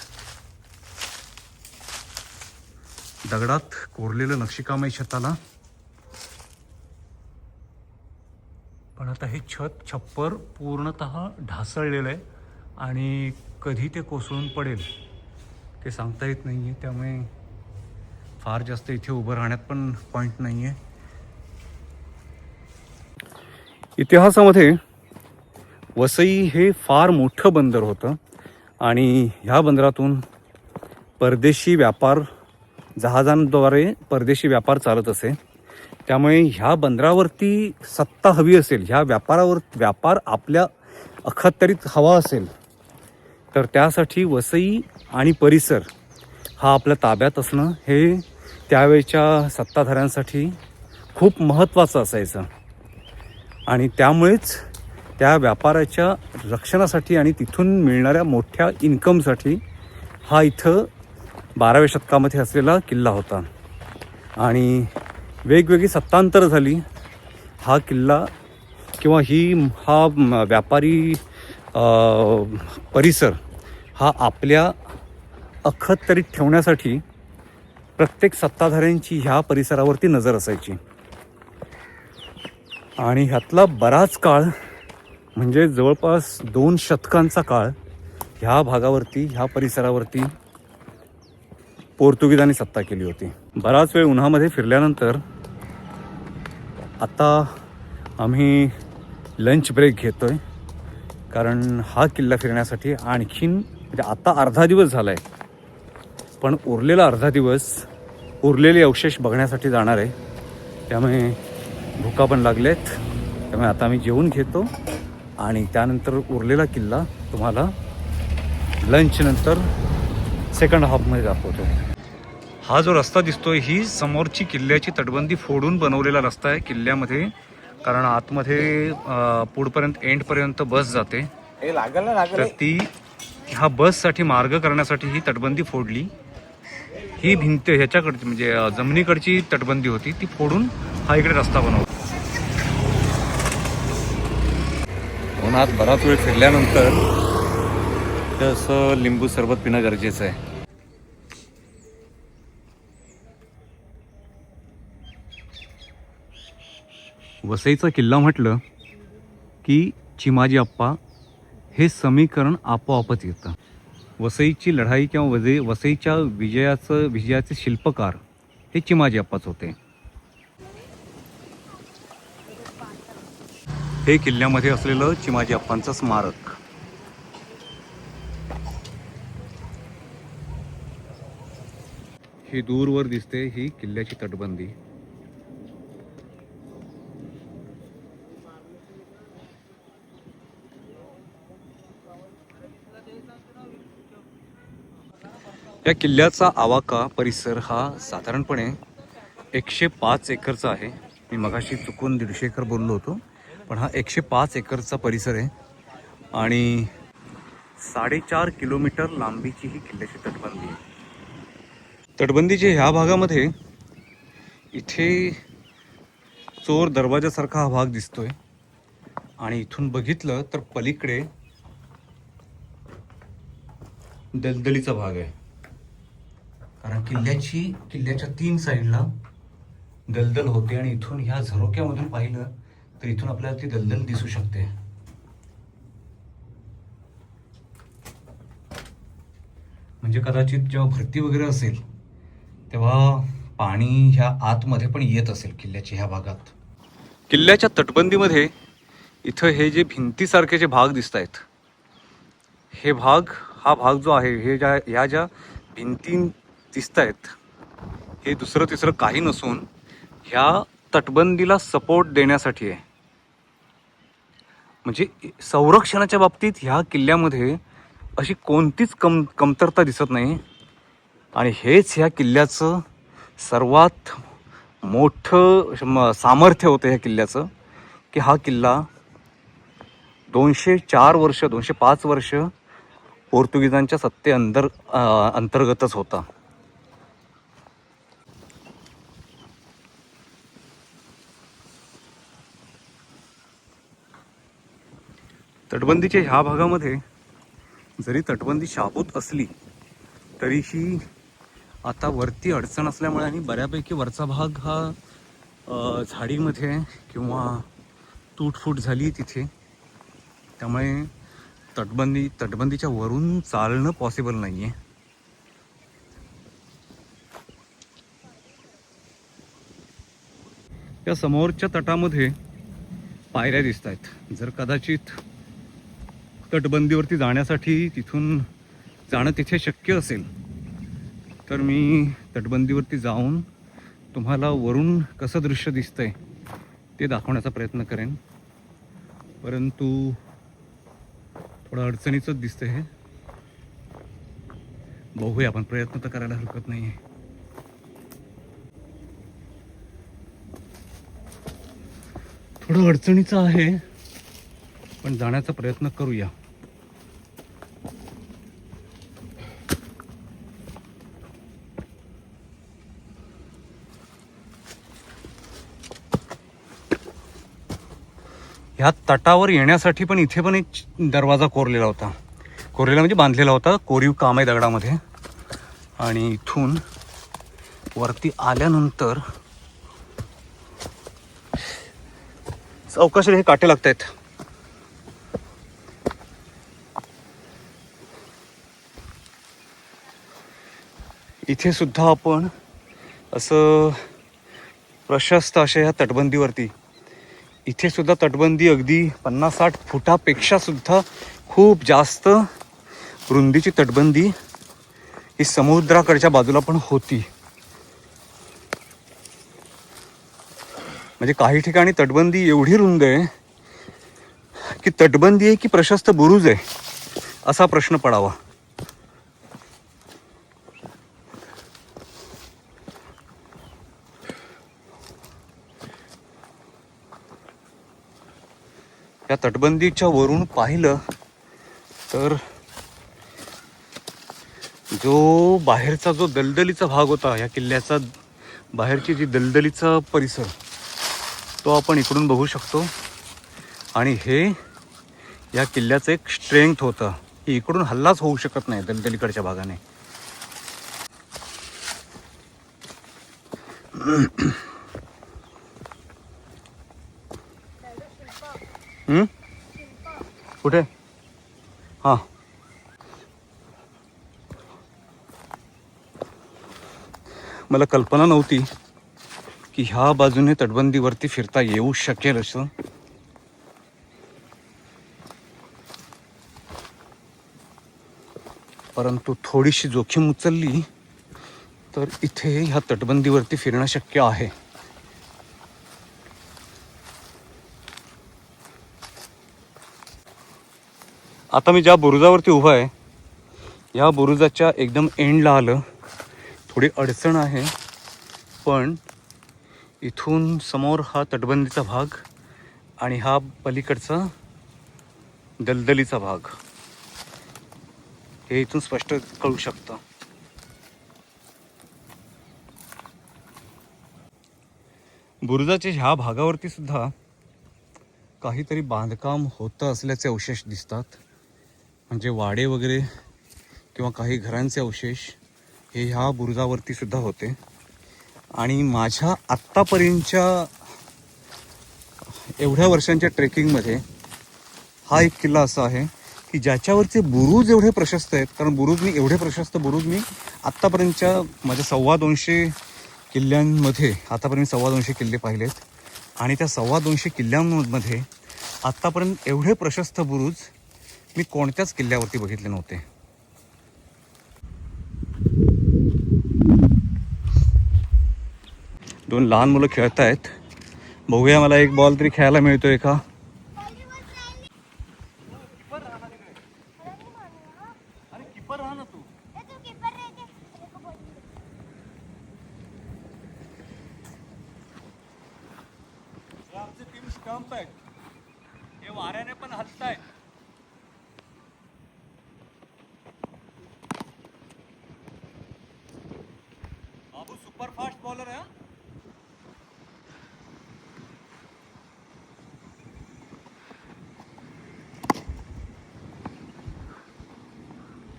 दगडात कोरलेलं नक्षीकाम आहे छताला. पण आता हे छत छप्पर पूर्णतः ढासळलेलं आहे आणि कधी ते कोसळून पडेल ते सांगता येत नाही आहे. त्यामुळे फार जास्त इथे उभं राहण्यात पण पॉईंट नाही आहे. इतिहासामध्ये वसई हे फार मोठं बंदर होतं आणि ह्या बंदरातून परदेशी व्यापार जहाजांद्वारे परदेशी व्यापार चालत असे. त्यामुळे ह्या बंदरावरती सत्ता हवी असेल, ह्या व्यापार आपल्या अखत्यारीत हवा असेल तर त्यासाठी वसई आणि परिसर हा आपल्या ताब्यात असणं हे त्यावेळच्या सत्ताधाऱ्यांसाठी खूप महत्त्वाचं असायचं. आणि त्यामुळेच त्या व्यापाराच्या रक्षणासाठी आणि तिथून मिळणाऱ्या मोठ्या इन्कमसाठी हा इथं 12व्या शतकामध्ये असलेला किल्ला होता. आणि वेगवेगळी सत्तांतरं झाली. हा किल्ला किंवा हा व्यापारी परिसर हा आपल्या अखत्यारीत ठेवण्यासाठी प्रत्येक सत्ताधाऱ्यांची ह्या परिसरावरती नजर असायची. आणि ह्यातला बराच काळ म्हणजे जवळपास 2 शतकांचा काळ ह्या भागावरती ह्या परिसरावरती पोर्तुगीजांनी सत्ता केली होती. बराच वेळ उन्हामध्ये फिरल्यानंतर आता आम्ही लंच ब्रेक घेतोय कारण हा किल्ला फिरण्यासाठी आणखीन म्हणजे आता अर्धा दिवस झाला आहे पण उरलेला अर्धा दिवस उरलेले अवशेष बघण्यासाठी जाणार आहे. त्यामुळे भुका पण लागलेत. त्यामुळे आता आम्ही जेवून घेतो आणि त्यानंतर उरलेला किल्ला तुम्हाला लंच नंतर सेकंड हाफमध्ये दाखवतो. हा जो रस्ता दिसतोय ही समोरची किल्ल्याची तटबंदी फोडून बनवलेला रस्ता आहे किल्ल्यामध्ये. कारण आतमध्ये पुढपर्यंत एंडपर्यंत बस जाते तर ती ह्या बससाठी मार्ग करण्यासाठी ही तटबंदी फोडली. ही भिंत ह्याच्याकडची म्हणजे जमिनीकडची तटबंदी होती ती फोडून हा इकडे रस्ता बनवतो. उन्हात बराच वेळ फिरल्यानंतर इथं असं लिंबू सरबत पिणं गरजेचं आहे. वसईचा किल्ला म्हटलं की चिमाजी अप्पा हे समीकरण आपोआपच येतं. वसईची लढाई किंवा वसईच्या विजयाचे शिल्पकार हे चिमाजी अप्पाच होते. हे किल्ल्यामध्ये असलेलं चिमाजी अप्पांचं स्मारक. ही दूरवर दिसते ही किल्ल्याची तटबंदी. या किल्ल्याचा आवाका परिसर हा साधारणपणे 105 एकरचा आहे. मी मगाशी चुकून 150 एकर बोललो होतो, पण हा 105 एकरचा परिसर आहे आणि 4.5 किलोमीटर लांबीची ही किल्ल्याची तटबंदी आहे. तटबंदीच्या ह्या भागामध्ये इथे चोर दरवाजासारखा हा भाग दिसतोय आणि इथून बघितलं तर पलीकडे दलदलीचा भाग आहे. कारण किल्ल्याच्या 3 साईडला दलदल होते आणि इथून ह्या झरोक्यामधून पाहिलं तर इथून आपल्याला ती दलदल दिसू शकते. म्हणजे कदाचित जेव्हा भरती वगैरे असेल तेव्हा पाणी ह्या आतमध्ये पण येत असेल किल्ल्याच्या ह्या भागात. किल्ल्याच्या तटबंदीमध्ये इथं हे जे भिंतीसारखे जे भाग दिसत आहेत, हा भाग जो आहे, ह्या ज्या भिंती दिसत आहेत, हे दुसरं तिसरं काही नसून ह्या तटबंदीला सपोर्ट देण्यासाठी आहे. म्हणजे संरक्षणाच्या बाबतीत ह्या किल्ल्यामध्ये अशी कोणतीच कमतरता दिसत नाही आणि हेच ह्या किल्ल्याचं सर्वात मोठं सामर्थ्य होतं ह्या किल्ल्याचं, की हा किल्ला 205 वर्ष पोर्तुगीजांच्या अंतर्गतच होता. तटबंदीच्या ह्या भागामध्ये जरी तटबंदी शाबूत असली तरीही आता वरती अडचण असल्यामुळे आणि बऱ्यापैकी वरचा भाग हा झाडीमध्ये किंवा तुटफूट झाली तिथे, त्यामुळे तटबंदीच्या वरून चालणं पॉसिबल नाही आहे. या समोरच्या तटामध्ये पायऱ्या दिसत आहेत. जर कदाचित तटबंदीवरती जाण्यासाठी तिथून जाणं तिथे शक्य असेल तर मी तटबंदीवरती जाऊन तुम्हाला वरून कसं दृश्य दिसतंय ते दाखवण्याचा प्रयत्न करेन, परंतु थोडं अडचणीचंच दिसतंय हे. बघूया, आपण प्रयत्न तर करायला हरकत नाही आहे. थोडं अडचणीचं आहे पण जाण्याचा प्रयत्न करूया. ह्या तटावर येण्यासाठी पण इथे पण एक दरवाजा कोरलेला म्हणजे बांधलेला होता. कोरीव काम आहे दगडामध्ये. आणि इथून वरती आल्यानंतर चौकशीला हे काटे लागत आहेत. इथे सुद्धा आपण असं प्रशस्त अशा ह्या तटबंदीवरती, इथे सुद्धा तटबंदी अगदी 50-60 फुटापेक्षा सुद्धा खूप जास्त रुंदीची तटबंदी ही समुद्राकडच्या बाजूला पण होती. म्हणजे काही ठिकाणी तटबंदी एवढी रुंद आहे की तटबंदी आहे की प्रशस्त बुरुज आहे असा प्रश्न पडावा. या तटबंदीच्या वरून पाहिलं तर जो बाहेरचा जो दलदलीचा भाग होता या किल्ल्याचा, बाहेरची जी दलदलीचा परिसर तो आपण इकडून बघू शकतो. आणि हे या किल्ल्याचं एक स्ट्रेंथ होतं की इकडून हल्लाच होऊ शकत नाही दलदलीकडच्या भागाने. कुठे? हां, मला कल्पना नव्हती की ह्या बाजूने तटबंदीवरती फिरता येऊ शकेल असं. परंतु थोडीशी जोखीम उचलली तर इथे ह्या तटबंदीवरती फिरणं शक्य आहे. आता मी ज्या बुरुजावरती उभा आहे या बुरुजाच्या एकदम एंडला आलं. थोडी अडचण आहे, पण इथून समोर हा तटबंदीचा भाग आणि हा पलीकडचा दलदलीचा भाग हे इथून स्पष्ट कळू शकतं. बुरुजाच्या ह्या भागावरती सुद्धा काहीतरी बांधकाम होतं असल्याचे अवशेष दिसतात. म्हणजे वाडे वगैरे किंवा काही घरांचे अवशेष हे ह्या बुरुजावरती सुद्धा होते. आणि माझ्या आत्तापर्यंतच्या एवढ्या वर्षांच्या ट्रेकिंगमध्ये हा एक किल्ला असा आहे की ज्याच्यावरचे बुरुज एवढे प्रशस्त आहेत. कारण एवढे प्रशस्त बुरुज मी आत्तापर्यंतच्या माझ्या 250 किल्ल्यांमध्ये आतापर्यंत 250 किल्ले पाहिलेत. आणि त्या 250 किल्ल्यांमध्ये आत्तापर्यंत एवढे प्रशस्त बुरुज मी कोणत्याच किल्ल्यावरती बघितले नव्हते. दोन लहान मुलं खेळत आहेत. बघूया मला एक बॉल तरी खेळायला मिळतोय का. आमचे 3 स्टंप आहेत, हे वाऱ्याने पण हलतायत. बाबू सुपर फास्ट बॉलर आहे.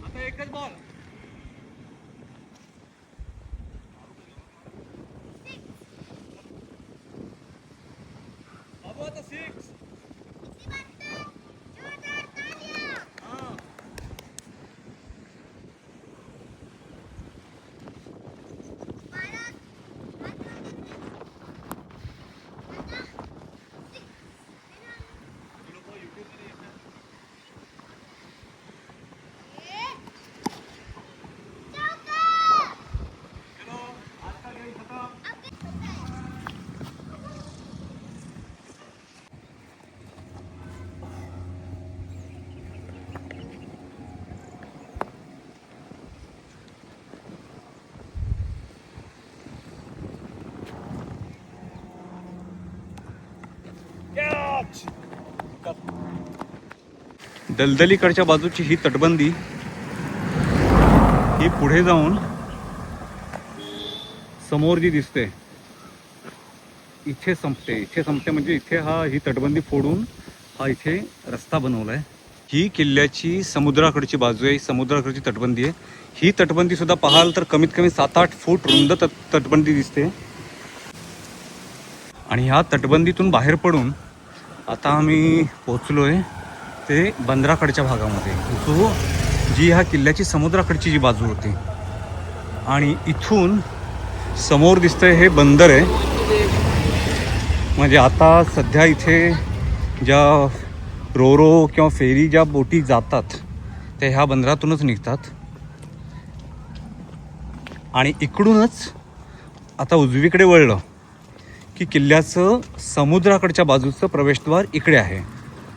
आता एकच बॉल. बाबू आता 6. दलदलीकडच्या बाजूची ही तटबंदी ही पुढे जाऊन समोर जी दिसते इथे संपते म्हणजे इथे ही तटबंदी फोडून हा इथे रस्ता बनवलाय. ही किल्ल्याची समुद्राकडची बाजू आहे, समुद्राकडची तटबंदी आहे. ही तटबंदी सुद्धा पाहाल तर कमीत कमी 7-8 फूट रुंद तटबंदी दिसते. आणि ह्या तटबंदीतून बाहेर पडून आता आम्ही पोचलोय ते बंदराकडच्या भागामध्ये, जी ह्या किल्ल्याची समुद्राकडची जी बाजू होती. आणि इथून समोर दिसतंय हे बंदर आहे. म्हणजे आता सध्या इथे ज्या रोरो किंवा फेरी ज्या बोटी जातात त्या ह्या बंदरातूनच निघतात. आणि इकडूनच आता उजवीकडे वळलं की किल्ल्याचं समुद्राकडच्या बाजूचं प्रवेशद्वार इकडे आहे.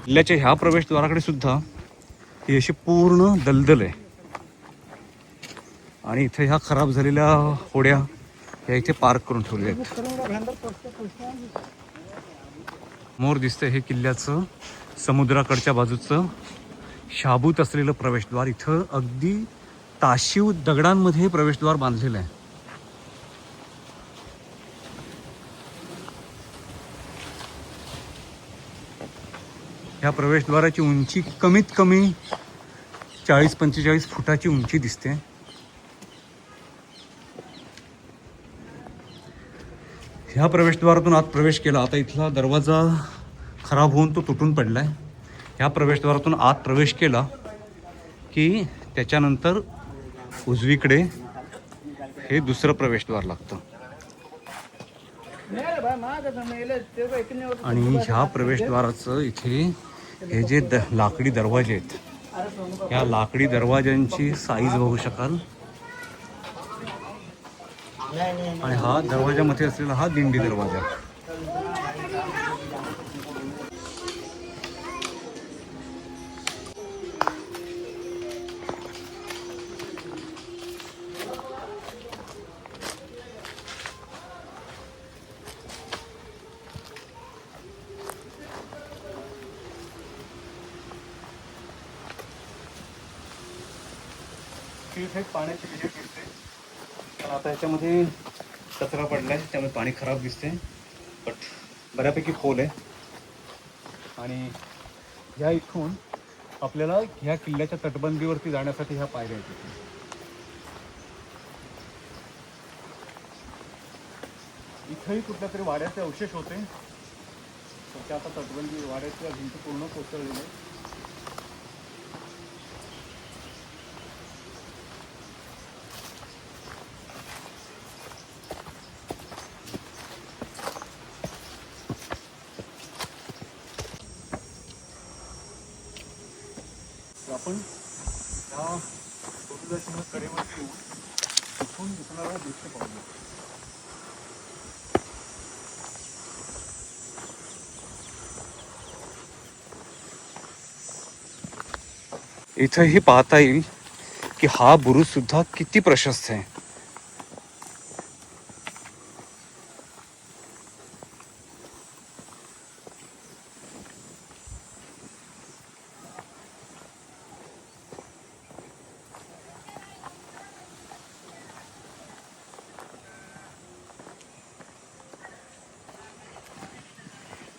किल्ल्याच्या ह्या प्रवेशद्वाराकडे सुद्धा ही अशी पूर्ण दलदल आहे. आणि इथे ह्या खराब झालेल्या होड्या ह्या इथे पार्क करून ठेवल्या आहेत. समोर दिसतंय हे किल्ल्याचं समुद्राकडच्या बाजूचं शाबूत असलेलं प्रवेशद्वार. इथं अगदी ताशीव दगडांमध्ये प्रवेशद्वार बांधलेलं आहे. ह्या प्रवेशद्वाराची उंची कमीत कमी 40-45 फुटाची उंची दिसते. ह्या प्रवेशद्वारातून आत प्रवेश केला. आता इथला दरवाजा खराब होऊन तो तुटून पडला आहे. ह्या प्रवेशद्वारातून आत प्रवेश केला की त्याच्यानंतर उजवीकडे हे दुसरं प्रवेशद्वार लागतं. आणि ह्या प्रवेशद्वाराचं इथे हे जे लाकडी दरवाजे आहेत, या लाकडी दरवाज्यांची साईज बघू शकाल. आणि हा दरवाजामध्ये असलेला हा दिंडी दरवाजा. इथे पाण्याची विहीर दिसते, पण आता ह्याच्यामध्ये कचरा पडलाय त्यामुळे पाणी खराब दिसते. बट बऱ्यापैकी खोल आहे. आणि ह्या इथून आपल्याला ह्या किल्ल्याच्या तटबंदीवरती जाण्यासाठी ह्या पायऱ्या आहेत. इथंही कुठल्या तरी वाड्याचे अवशेष होते. तर त्या आता तटबंदी वाड्याच्या भिंती पूर्ण कोसळलेल्या आहेत. आपण त्या फोटोग्राफीच्या कडेवरती येऊन तिथून दिसणारा दृश्य पाहूया. इथंही पाहता येईल की हा बुरुज सुद्धा किती प्रशस्त आहे.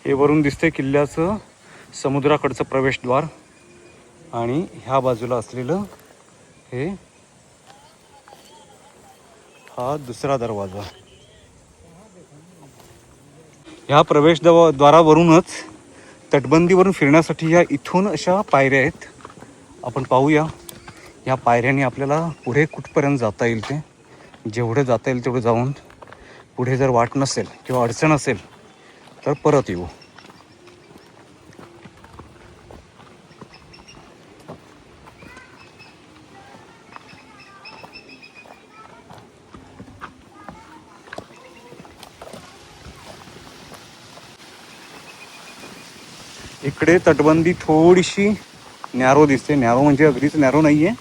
हे वरून दिसते किल्ल्याचं समुद्राकडचं प्रवेशद्वार. आणि ह्या बाजूला असलेलं हे हा दुसरा दरवाजा. ह्या प्रवेशद्वारावरूनच तटबंदीवरून फिरण्यासाठी या इथून अशा पायऱ्या आहेत. आपण पाहूया या पायऱ्यांनी आपल्याला पुढे कुठपर्यंत जाता येईल. ते जेवढं जाता येईल तेवढं जाऊन पुढे जर वाट नसेल किंवा अडचण असेल तर परत येऊ. इकडे तटबंदी थोडीशी नॅरो दिसते. नॅरो म्हणजे अगदीच नॅरो नाही आहे.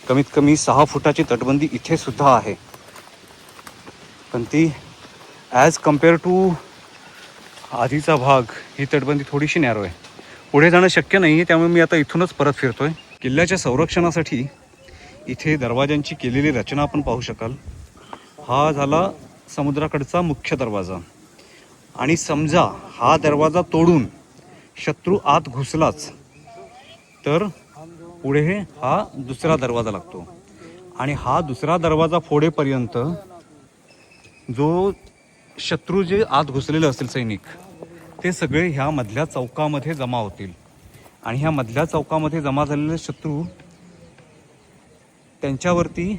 कमीत कमी 6 फुटाची तटबंदी इथे सुद्धा आहे. पण ती ॲज कम्पेअर टू आधीचा भाग ही तटबंदी थोडीशी नॅरो आहे. पुढे जाणं शक्य नाही आहे, त्यामुळे मी आता इथूनच परत फिरतोय. किल्ल्याच्या संरक्षणासाठी इथे दरवाजांची केलेली रचना आपण पाहू शकाल. हा झाला समुद्राकडचा मुख्य दरवाजा. आणि समजा हा दरवाजा तोडून शत्रू आत घुसलाच तर पुढे हा दुसरा दरवाजा लागतो. आणि हा दुसरा दरवाजा फोडेपर्यंत जो शत्रू जे आत घुसलेले असतील सैनिक ते सगळे ह्या मधल्या चौकामध्ये जमा होतील. आणि ह्या मधल्या चौकामध्ये जमा झालेले शत्रू त्यांच्यावरती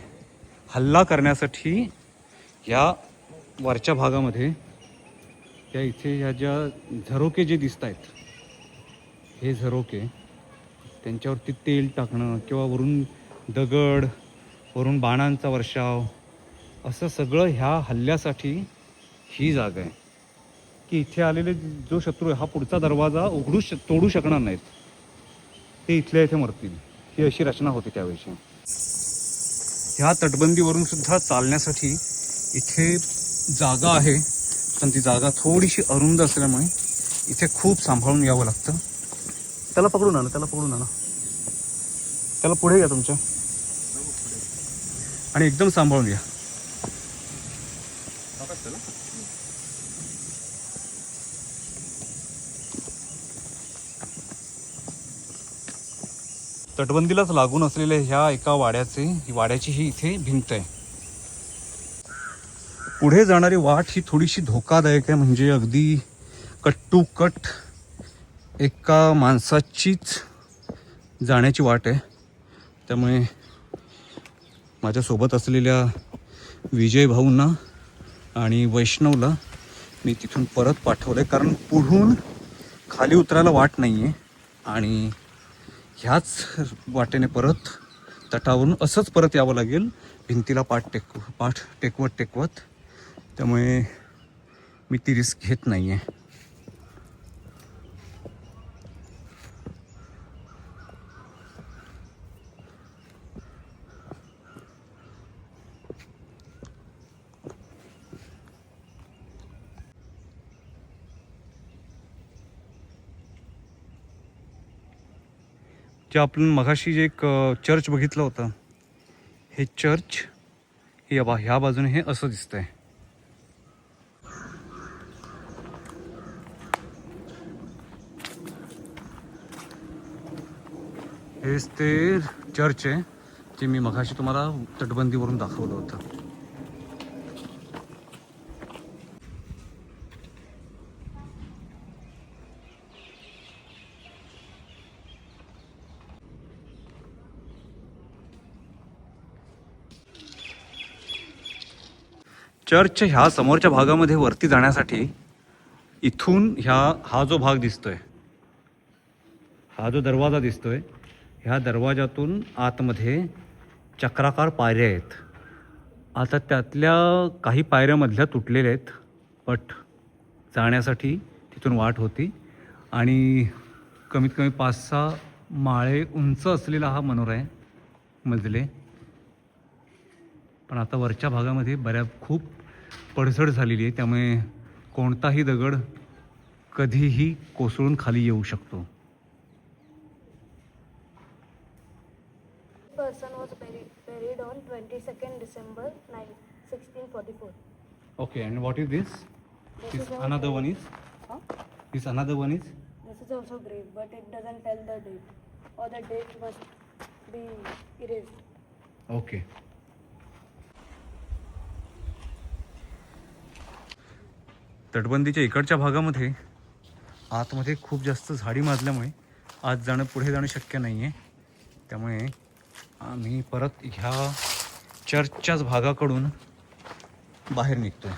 हल्ला करण्यासाठी ह्या वरच्या भागामध्ये त्या इथे ह्या ज्या झरोके जे दिसत आहेत हे झरोके त्यांच्यावरती तेल टाकणं किंवा वरून दगड, वरून बाणांचा वर्षाव, असं सगळं ह्या हल्ल्यासाठी ही जागा आहे. की इथे आलेले जो शत्रू आहे हा पुढचा दरवाजा तोडू शकणार नाहीत. ते इथल्या इथे मरतील. ही अशी रचना होती त्यावेळेची. ह्या तटबंदीवरून सुद्धा चालण्यासाठी इथे जागा आहे, पण ती जागा थोडीशी अरुंद असल्यामुळे इथे खूप सांभाळून यावं लागतं. त्याला पकडून आणा, त्याला पकडून आणा, त्याला पुढे घ्या तुमच्या आणि एकदम सांभाळून घ्या. तटबंदीलाच लागून असलेल्या ह्या एका वाड्याची ही इथे भिंत आहे. पुढे जाणारी वाट ही थोडीशी धोकादायक आहे, म्हणजे अगदी कट टू कट एका माणसाचीच जाण्याची वाट आहे. त्यामुळे माझ्यासोबत असलेल्या विजय भाऊंना आणि वैष्णवला मी तिथून परत पाठवलं आहे, कारण पुढून खाली उतरायला वाट नाही आहे आणि ह्याच वाटेने परत तटावरून असंच परत यावं लागेल, भिंतीला पाठ टेकवत. त्यामुळे मी ती रिस्क घेत नाही आहे. जे आपण मगाशी जे एक चर्च बघितलं होतं, हे चर्च हे ह्या बाजूने हे असं दिसतंय. हेच ते चर्च आहे जे मी मगाशी तुम्हाला तटबंदीवरून दाखवलं होतं. चर्चच्या ह्या समोरच्या भागामध्ये वरती जाण्यासाठी इथून हा जो भाग दिसतोय, हा जो दरवाजा दिसतोय, ह्या दरवाजातून आतमध्ये चक्राकार पायऱ्या आहेत. आता त्यातल्या काही पायऱ्या मधल्या तुटलेल्या आहेत, बट जाण्यासाठी तिथून वाट होती. आणि कमीत कमी 5-6 माळे उंच असलेला हा मनोरा आहे, मजले. पण आता वरच्या भागामध्ये खूप पडझड झालेली आहे, त्यामुळे कोणताही दगड कधीही कोसळून खाली येऊ शकतो. Person was buried on 22nd December 1644. Okay, and what is this? This is Another one is? Huh? This another one is? This is also grave, but it doesn't tell the date, or the date must be erased. Okay. तटबंदीच्या इकडच्या भागामध्ये आतमध्ये खूप जास्त झाडी माजल्यामुळे आज पुढे जाणं शक्य नाही आहे. त्यामुळे आम्ही परत ह्या चर्चच्याच भागाकडून बाहेर निघतोय.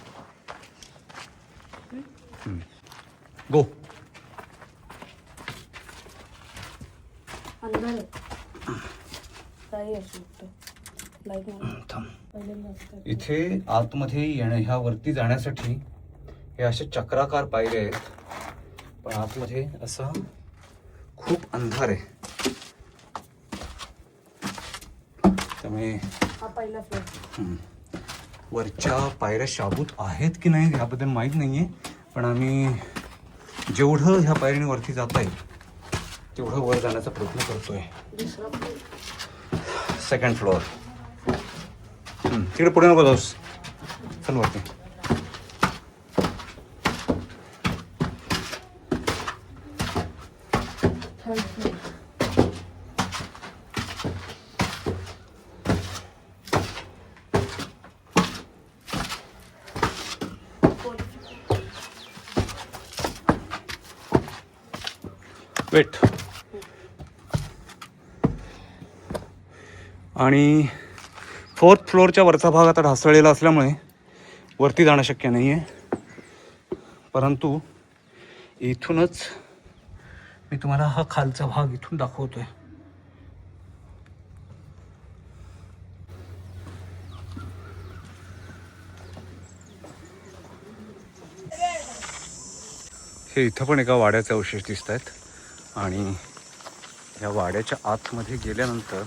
गो. अंदर आहे. काही असू शकतं. लाईट नाही. थांब. पहिल्यांदा असतं. इथे आतमध्ये ह्या वरती जाण्यासाठी हे असे चक्राकार पायऱ्या आहेत, पण आतमध्ये असा खूप अंधार आहे. त्यामुळे हा पहिला फ्लोर. वरच्या पायऱ्या शाबूत आहेत की नाही ह्याबद्दल माहीत नाही आहे, पण आम्ही जेवढं ह्या पायऱ्यांनी वरती जाता येईल तेवढं वर जाण्याचा प्रयत्न करतोय. दुसरा फ्लोर. Second floor. तिकडे पुढे नको जाऊस, चल वरती. Third floor. वेट. आणि 4th फ्लोअरच्या वरचा भाग आता ढासळलेला असल्यामुळे वरती जाणं शक्य नाही आहे, परंतु इथूनच मी तुम्हाला हा खालचा भाग इथून दाखवतोय. हे इथं पण एका वाड्याचे अवशेष दिसत आहेत, आणि या वाड्याच्या आतमध्ये गेल्यानंतर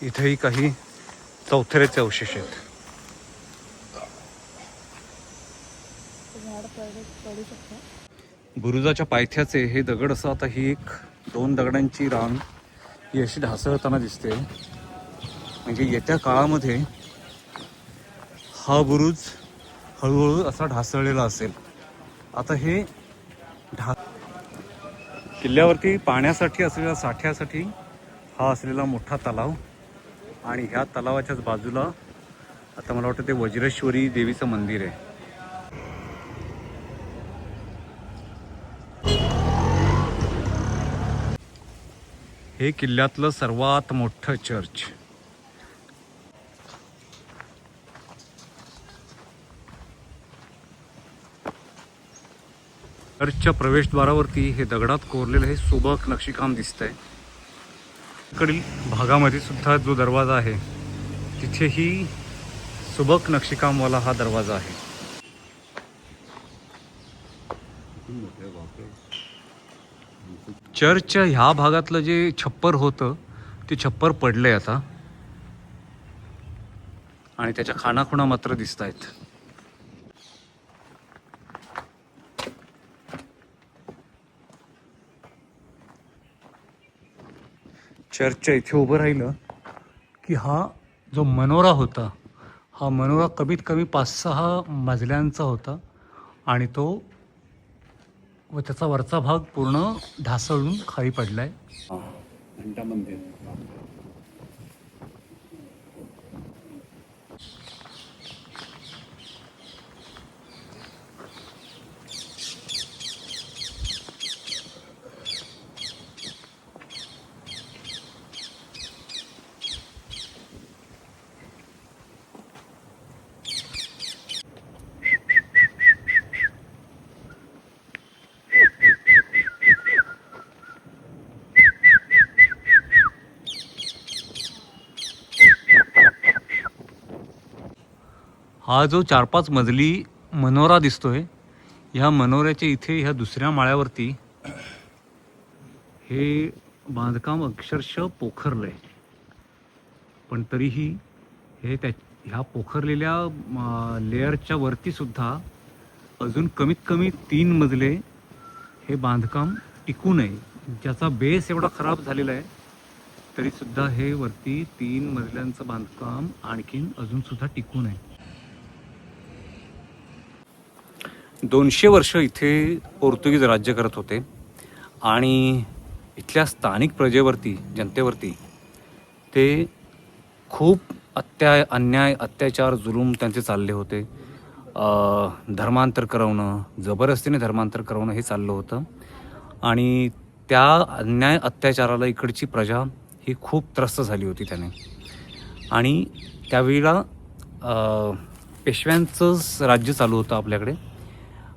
इथेही काही चौथऱ्याचे अवशेष आहेत. झाड पडू शकतं. बुरुजाच्या पायथ्याचे हे दगड असं, आता ही 1-2 दगडांची रांग ही अशी ढासळताना दिसते. म्हणजे येत्या काळामध्ये हा बुरुज हळूहळू असा ढासळलेला असेल आता हे किल्ल्यावरती पाण्यासाठी असलेल्या साठ्यासाठी हा असलेला मोठा तलाव आणि ह्या तलावाच्याच बाजूला आता मला वाटतं ते वज्रेश्वरी देवीचं मंदिर आहे. हे किल्ल्यातलं सर्वात मोठं चर्च. चर्चच्या प्रवेशद्वारावरती हे दगडात कोरलेलं हे सुबक नक्षीकाम दिसतंय. इकडील भागामध्ये सुद्धा जो दरवाजा आहे तिथेही सुबक नक्षीकामवाला हा दरवाजा आहे. चर्चच्या ह्या भागातलं जे छप्पर होतं ते छप्पर पडलंय आता आणि त्याच्या खाणाखुणा मात्र दिसत आहेत. चर्चच्या इथे उभं राहिलं की हा जो मनोरा होता हा मनोरा कमीत कमी 5-6 मजल्यांचा होता आणि तो व त्याचा वरचा भाग पूर्ण ढासळून खाली पडलाय. घंटा मंदिर. हा जो 4-5 मजली मनोरा दिसतोय ह्या मनोऱ्याच्या इथे ह्या दुसऱ्या माळ्यावरती हे बांधकाम अक्षरशः पोखरलंय. पण तरीही हे ह्या पोखरलेल्या लेअरच्या वरती सुद्धा अजून कमीत कमी 3 मजले हे बांधकाम टिकू नये. ज्याचा बेस एवढा खराब झालेला आहे तरी सुद्धा हे वरती 3 मजल्यांचं बांधकाम आणखीन अजून सुद्धा टिकू नये. 200 वर्ष इथे पोर्तुगीज राज्य करत होते आणि इथल्या स्थानिक प्रजेवरती जनतेवरती ते खूप अन्याय अत्याचार जुलूम त्यांचे चालले होते. धर्मांतर करवणं, जबरदस्तीने धर्मांतर करवणं हे चाललं होतं आणि त्या अन्याय अत्याचाराला इकडची प्रजा ही खूप त्रस्त झाली होती त्याने. आणि त्यावेळेला पेशव्यांचंच राज्य चालू होतं आपल्याकडे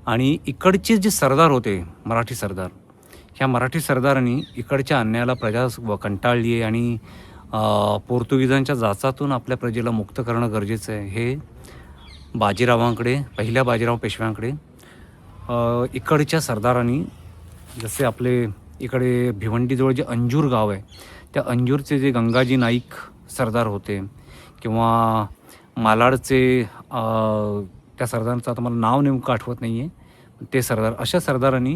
आणि इकडचे जे सरदार होते मराठी सरदार, ह्या मराठी सरदारांनी इकडच्या अन्यायाला प्रजा कंटाळली आहे आणि पोर्तुगीजांच्या जाचातून आपल्या प्रजेला मुक्त करणं गरजेचं आहे. हे बाजीरावांकडे, पहिल्या बाजीराव पेशव्यांकडे इकडच्या सरदारांनी, जसे आपले इकडे भिवंडीजवळ जे अंजूर गाव आहे त्या अंजूरचे जे गंगाजी नाईक सरदार होते किंवा मालाडचे त्या सरदारांचं आता मला नाव नेमकं आठवत नाही आहे ते सरदार, अशा सरदारांनी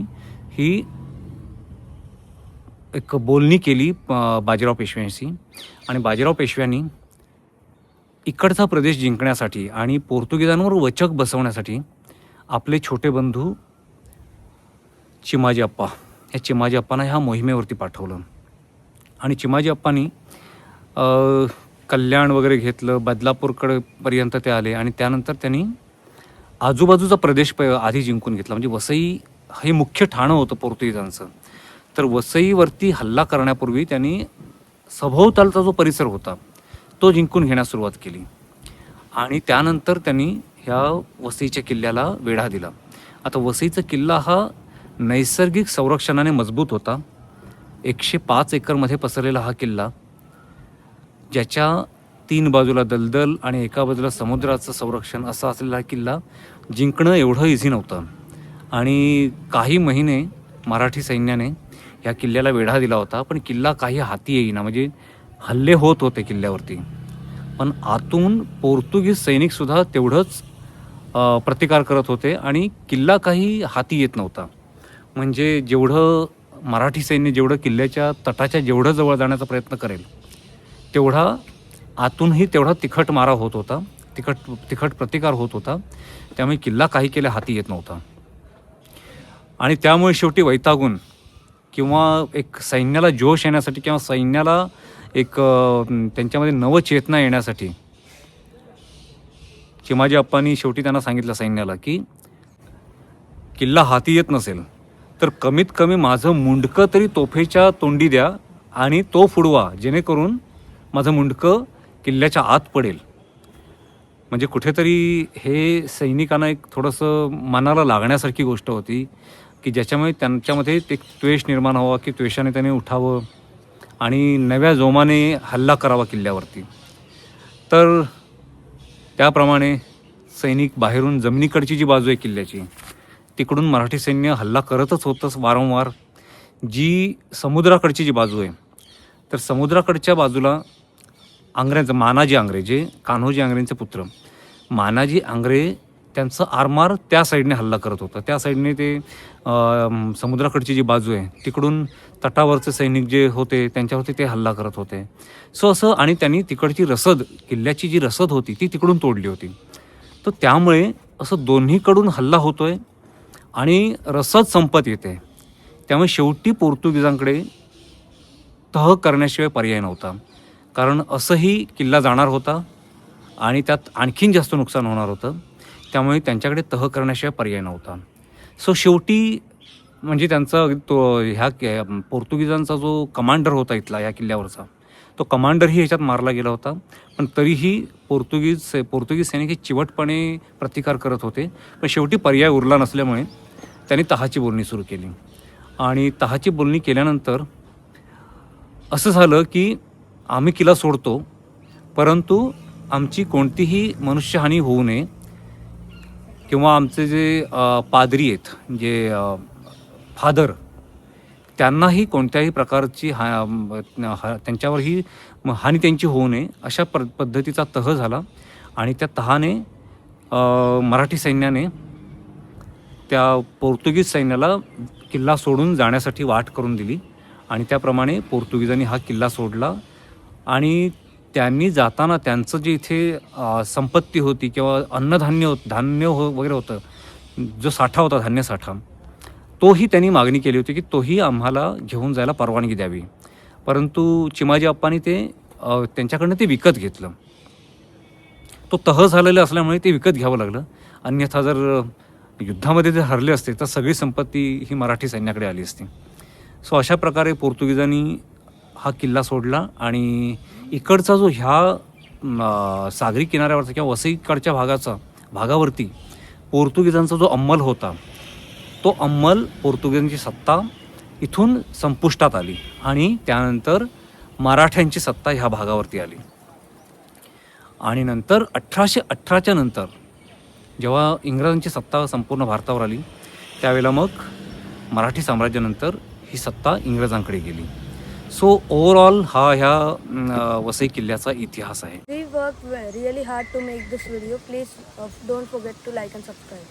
ही एक बोलणी केली बाजीराव पेशव्यांशी आणि बाजीराव पेशव्यांनी इकडचा प्रदेश जिंकण्यासाठी आणि पोर्तुगीजांवर वचक बसवण्यासाठी आपले छोटे बंधू चिमाजी अप्पा, ह्या चिमाजी अप्पांना ह्या मोहिमेवरती पाठवलं आणि चिमाजी अप्पांनी कल्याण वगैरे घेतलं, बदलापूरकडे पर्यंत ते आले आणि त्यानंतर त्यांनी आजूबाजूचा प्रदेश आधी जिंकून घेतला. म्हणजे वसई हे मुख्य ठाणं होतं पोर्तुगीजांचं. तर वसईवरती हल्ला करण्यापूर्वी त्यांनी सभोवतालचा जो परिसर होता तो जिंकून घेण्यास सुरुवात केली आणि त्यानंतर त्यांनी ह्या वसईच्या किल्ल्याला वेढा दिला. आता वसईचा किल्ला हा नैसर्गिक संरक्षणाने मजबूत होता. 105 एकरमध्ये पसरलेला हा किल्ला, ज्याच्या 3 बाजूला दलदल आणि एका बाजूला समुद्राचं संरक्षण असा असलेला किल्ला जिंकणं एवढं इझी नव्हतं आणि काही महिने मराठी सैन्याने ह्या किल्ल्याला वेढा दिला होता. पण किल्ला काही हाती येईना, म्हणजे हल्ले होत होते किल्ल्यावरती, पण आतून पोर्तुगीज सैनिकसुद्धा तेवढंच प्रतिकार करत होते आणि किल्ला काही हाती येत नव्हता. म्हणजे जेवढं मराठी सैन्य जेवढं किल्ल्याच्या तटाच्या जेवढं जवळ जाण्याचा प्रयत्न करेल तेवढा आतूनही तेवढा तिखट मारा होत होता, तिखट प्रतिकार होत होता. त्यामुळे किल्ला काही केल्या हाती येत नव्हता. आणि त्यामुळे शेवटी वैतागून किंवा एक सैन्याला जोश येण्यासाठी किंवा सैन्याला एक त्यांच्यामध्ये नवचेतना येण्यासाठी चिमाजी अप्पांनी शेवटी त्यांना सांगितलं सैन्याला की किल्ला हाती येत नसेल तर कमीत कमी माझं मुंडकं तरी तोफेच्या तोंडी द्या आणि तो फुडवा, जेणेकरून माझं मुंडकं किल्ल्याच्या आत पडेल. म्हणजे कुठेतरी हे सैनिकांना एक थोडंसं मनाला लागण्यासारखी गोष्ट होती की ज्याच्यामुळे त्यांच्यामध्ये एक द्वेष निर्माण व्हावा की द्वेषाने त्याने उठावं आणि नव्या जोमाने हल्ला करावा किल्ल्यावरती. तर त्याप्रमाणे सैनिक बाहेरून जमिनीकडची जी बाजू आहे किल्ल्याची तिकडून मराठी सैन्य हल्ला करतच होतंच वारंवार. जी समुद्राकडची जी बाजू आहे तर समुद्राकडच्या बाजूला आंग्र्यांचं मानाजी आंग्रे जे कान्होजी आंग्रेंचे पुत्र मानाजी आंग्रे त्यांचं आरमार त्या साईडने हल्ला करत होतं. त्या साईडने ते समुद्राकडची जी बाजू आहे तिकडून तटावरचे सैनिक जे होते त्यांच्यावरती ते हल्ला करत होते. सो असं आणि त्यांनी तिकडची रसद किल्ल्याची जी रसद होती ती तिकडून तोडली होती. तर त्यामुळे असं दोन्हीकडून हल्ला होतोय आणि रसद संपत येते. त्यामुळे शेवटी पोर्तुगीजांकडे तह करण्याशिवाय पर्याय नव्हता. कारण असंही किल्ला जाणार होता आणि त्यात आणखीन जास्त नुकसान होणार होतं. त्यामुळे त्यांच्याकडे तह करण्याशिवाय पर्याय नव्हता. सो शेवटी म्हणजे त्यांचा तो ह्या पोर्तुगीजांचा जो कमांडर होता इथला या किल्ल्यावरचा तो कमांडरही ह्याच्यात मारला गेला होता. पण तरीही पोर्तुगीज सैनिक हे चिवटपणे प्रतिकार करत होते. पण शेवटी पर्याय उरला नसल्यामुळे त्यांनी तहाची बोलणी सुरू केली. आणि तहाची बोलणी केल्यानंतर असं झालं की आम्ही किल्ला सोडतो, परंतु आमची कोणतीही मनुष्यहानी होऊ नये किंवा आमचे जे पादरी आहेत जे फादर त्यांनाही कोणत्याही प्रकारची त्यांच्यावरही हानी त्यांची होऊ नये अशा पद्धतीचा तह झाला. आणि त्या तहाने मराठी सैन्याने त्या पोर्तुगीज सैन्याला किल्ला सोडून जाण्यासाठी वाट करून दिली. आणि त्याप्रमाणे पोर्तुगीजांनी हा किल्ला सोडला. आणि त्यांनी जाताना त्यांचं जे इथे संपत्ती होती किंवा अन्नधान्य धान्य वगैरे होतं, जो साठा होता धान्य साठा, तोही त्यांनी मागणी केली होती की तोही आम्हाला घेऊन जायला परवानगी द्यावी. परंतु चिमाजी अप्पांनी ते त्यांच्याकडनं ते विकत घेतलं. तो तह झालेला असल्यामुळे ते विकत घ्यावं लागलं. अन्यथा जर युद्धामध्ये जर हरले असते तर सगळी संपत्ती ही मराठी सैन्याकडे आली असती. सो अशा प्रकारे पोर्तुगीजांनी हा किल्ला सोडला. आणि इकडचा जो ह्या सागरी किनाऱ्यावरचा किंवा वसईकडच्या भागावरती पोर्तुगीजांचा जो अंमल होता तो अंमल पोर्तुगीजांची सत्ता इथून संपुष्टात आली. आणि त्यानंतर मराठ्यांची सत्ता ह्या भागावरती आली. आणि नंतर 1818च्या नंतर जेव्हा इंग्रजांची सत्ता संपूर्ण भारतावर आली त्यावेळेला मग मराठी साम्राज्यानंतर ही सत्ता इंग्रजांकडे गेली. सो ओव्हरऑल हा ह्या वसई किल्ल्याचा इतिहास आहे. We worked really hard to make this video. Please don't forget to like and subscribe.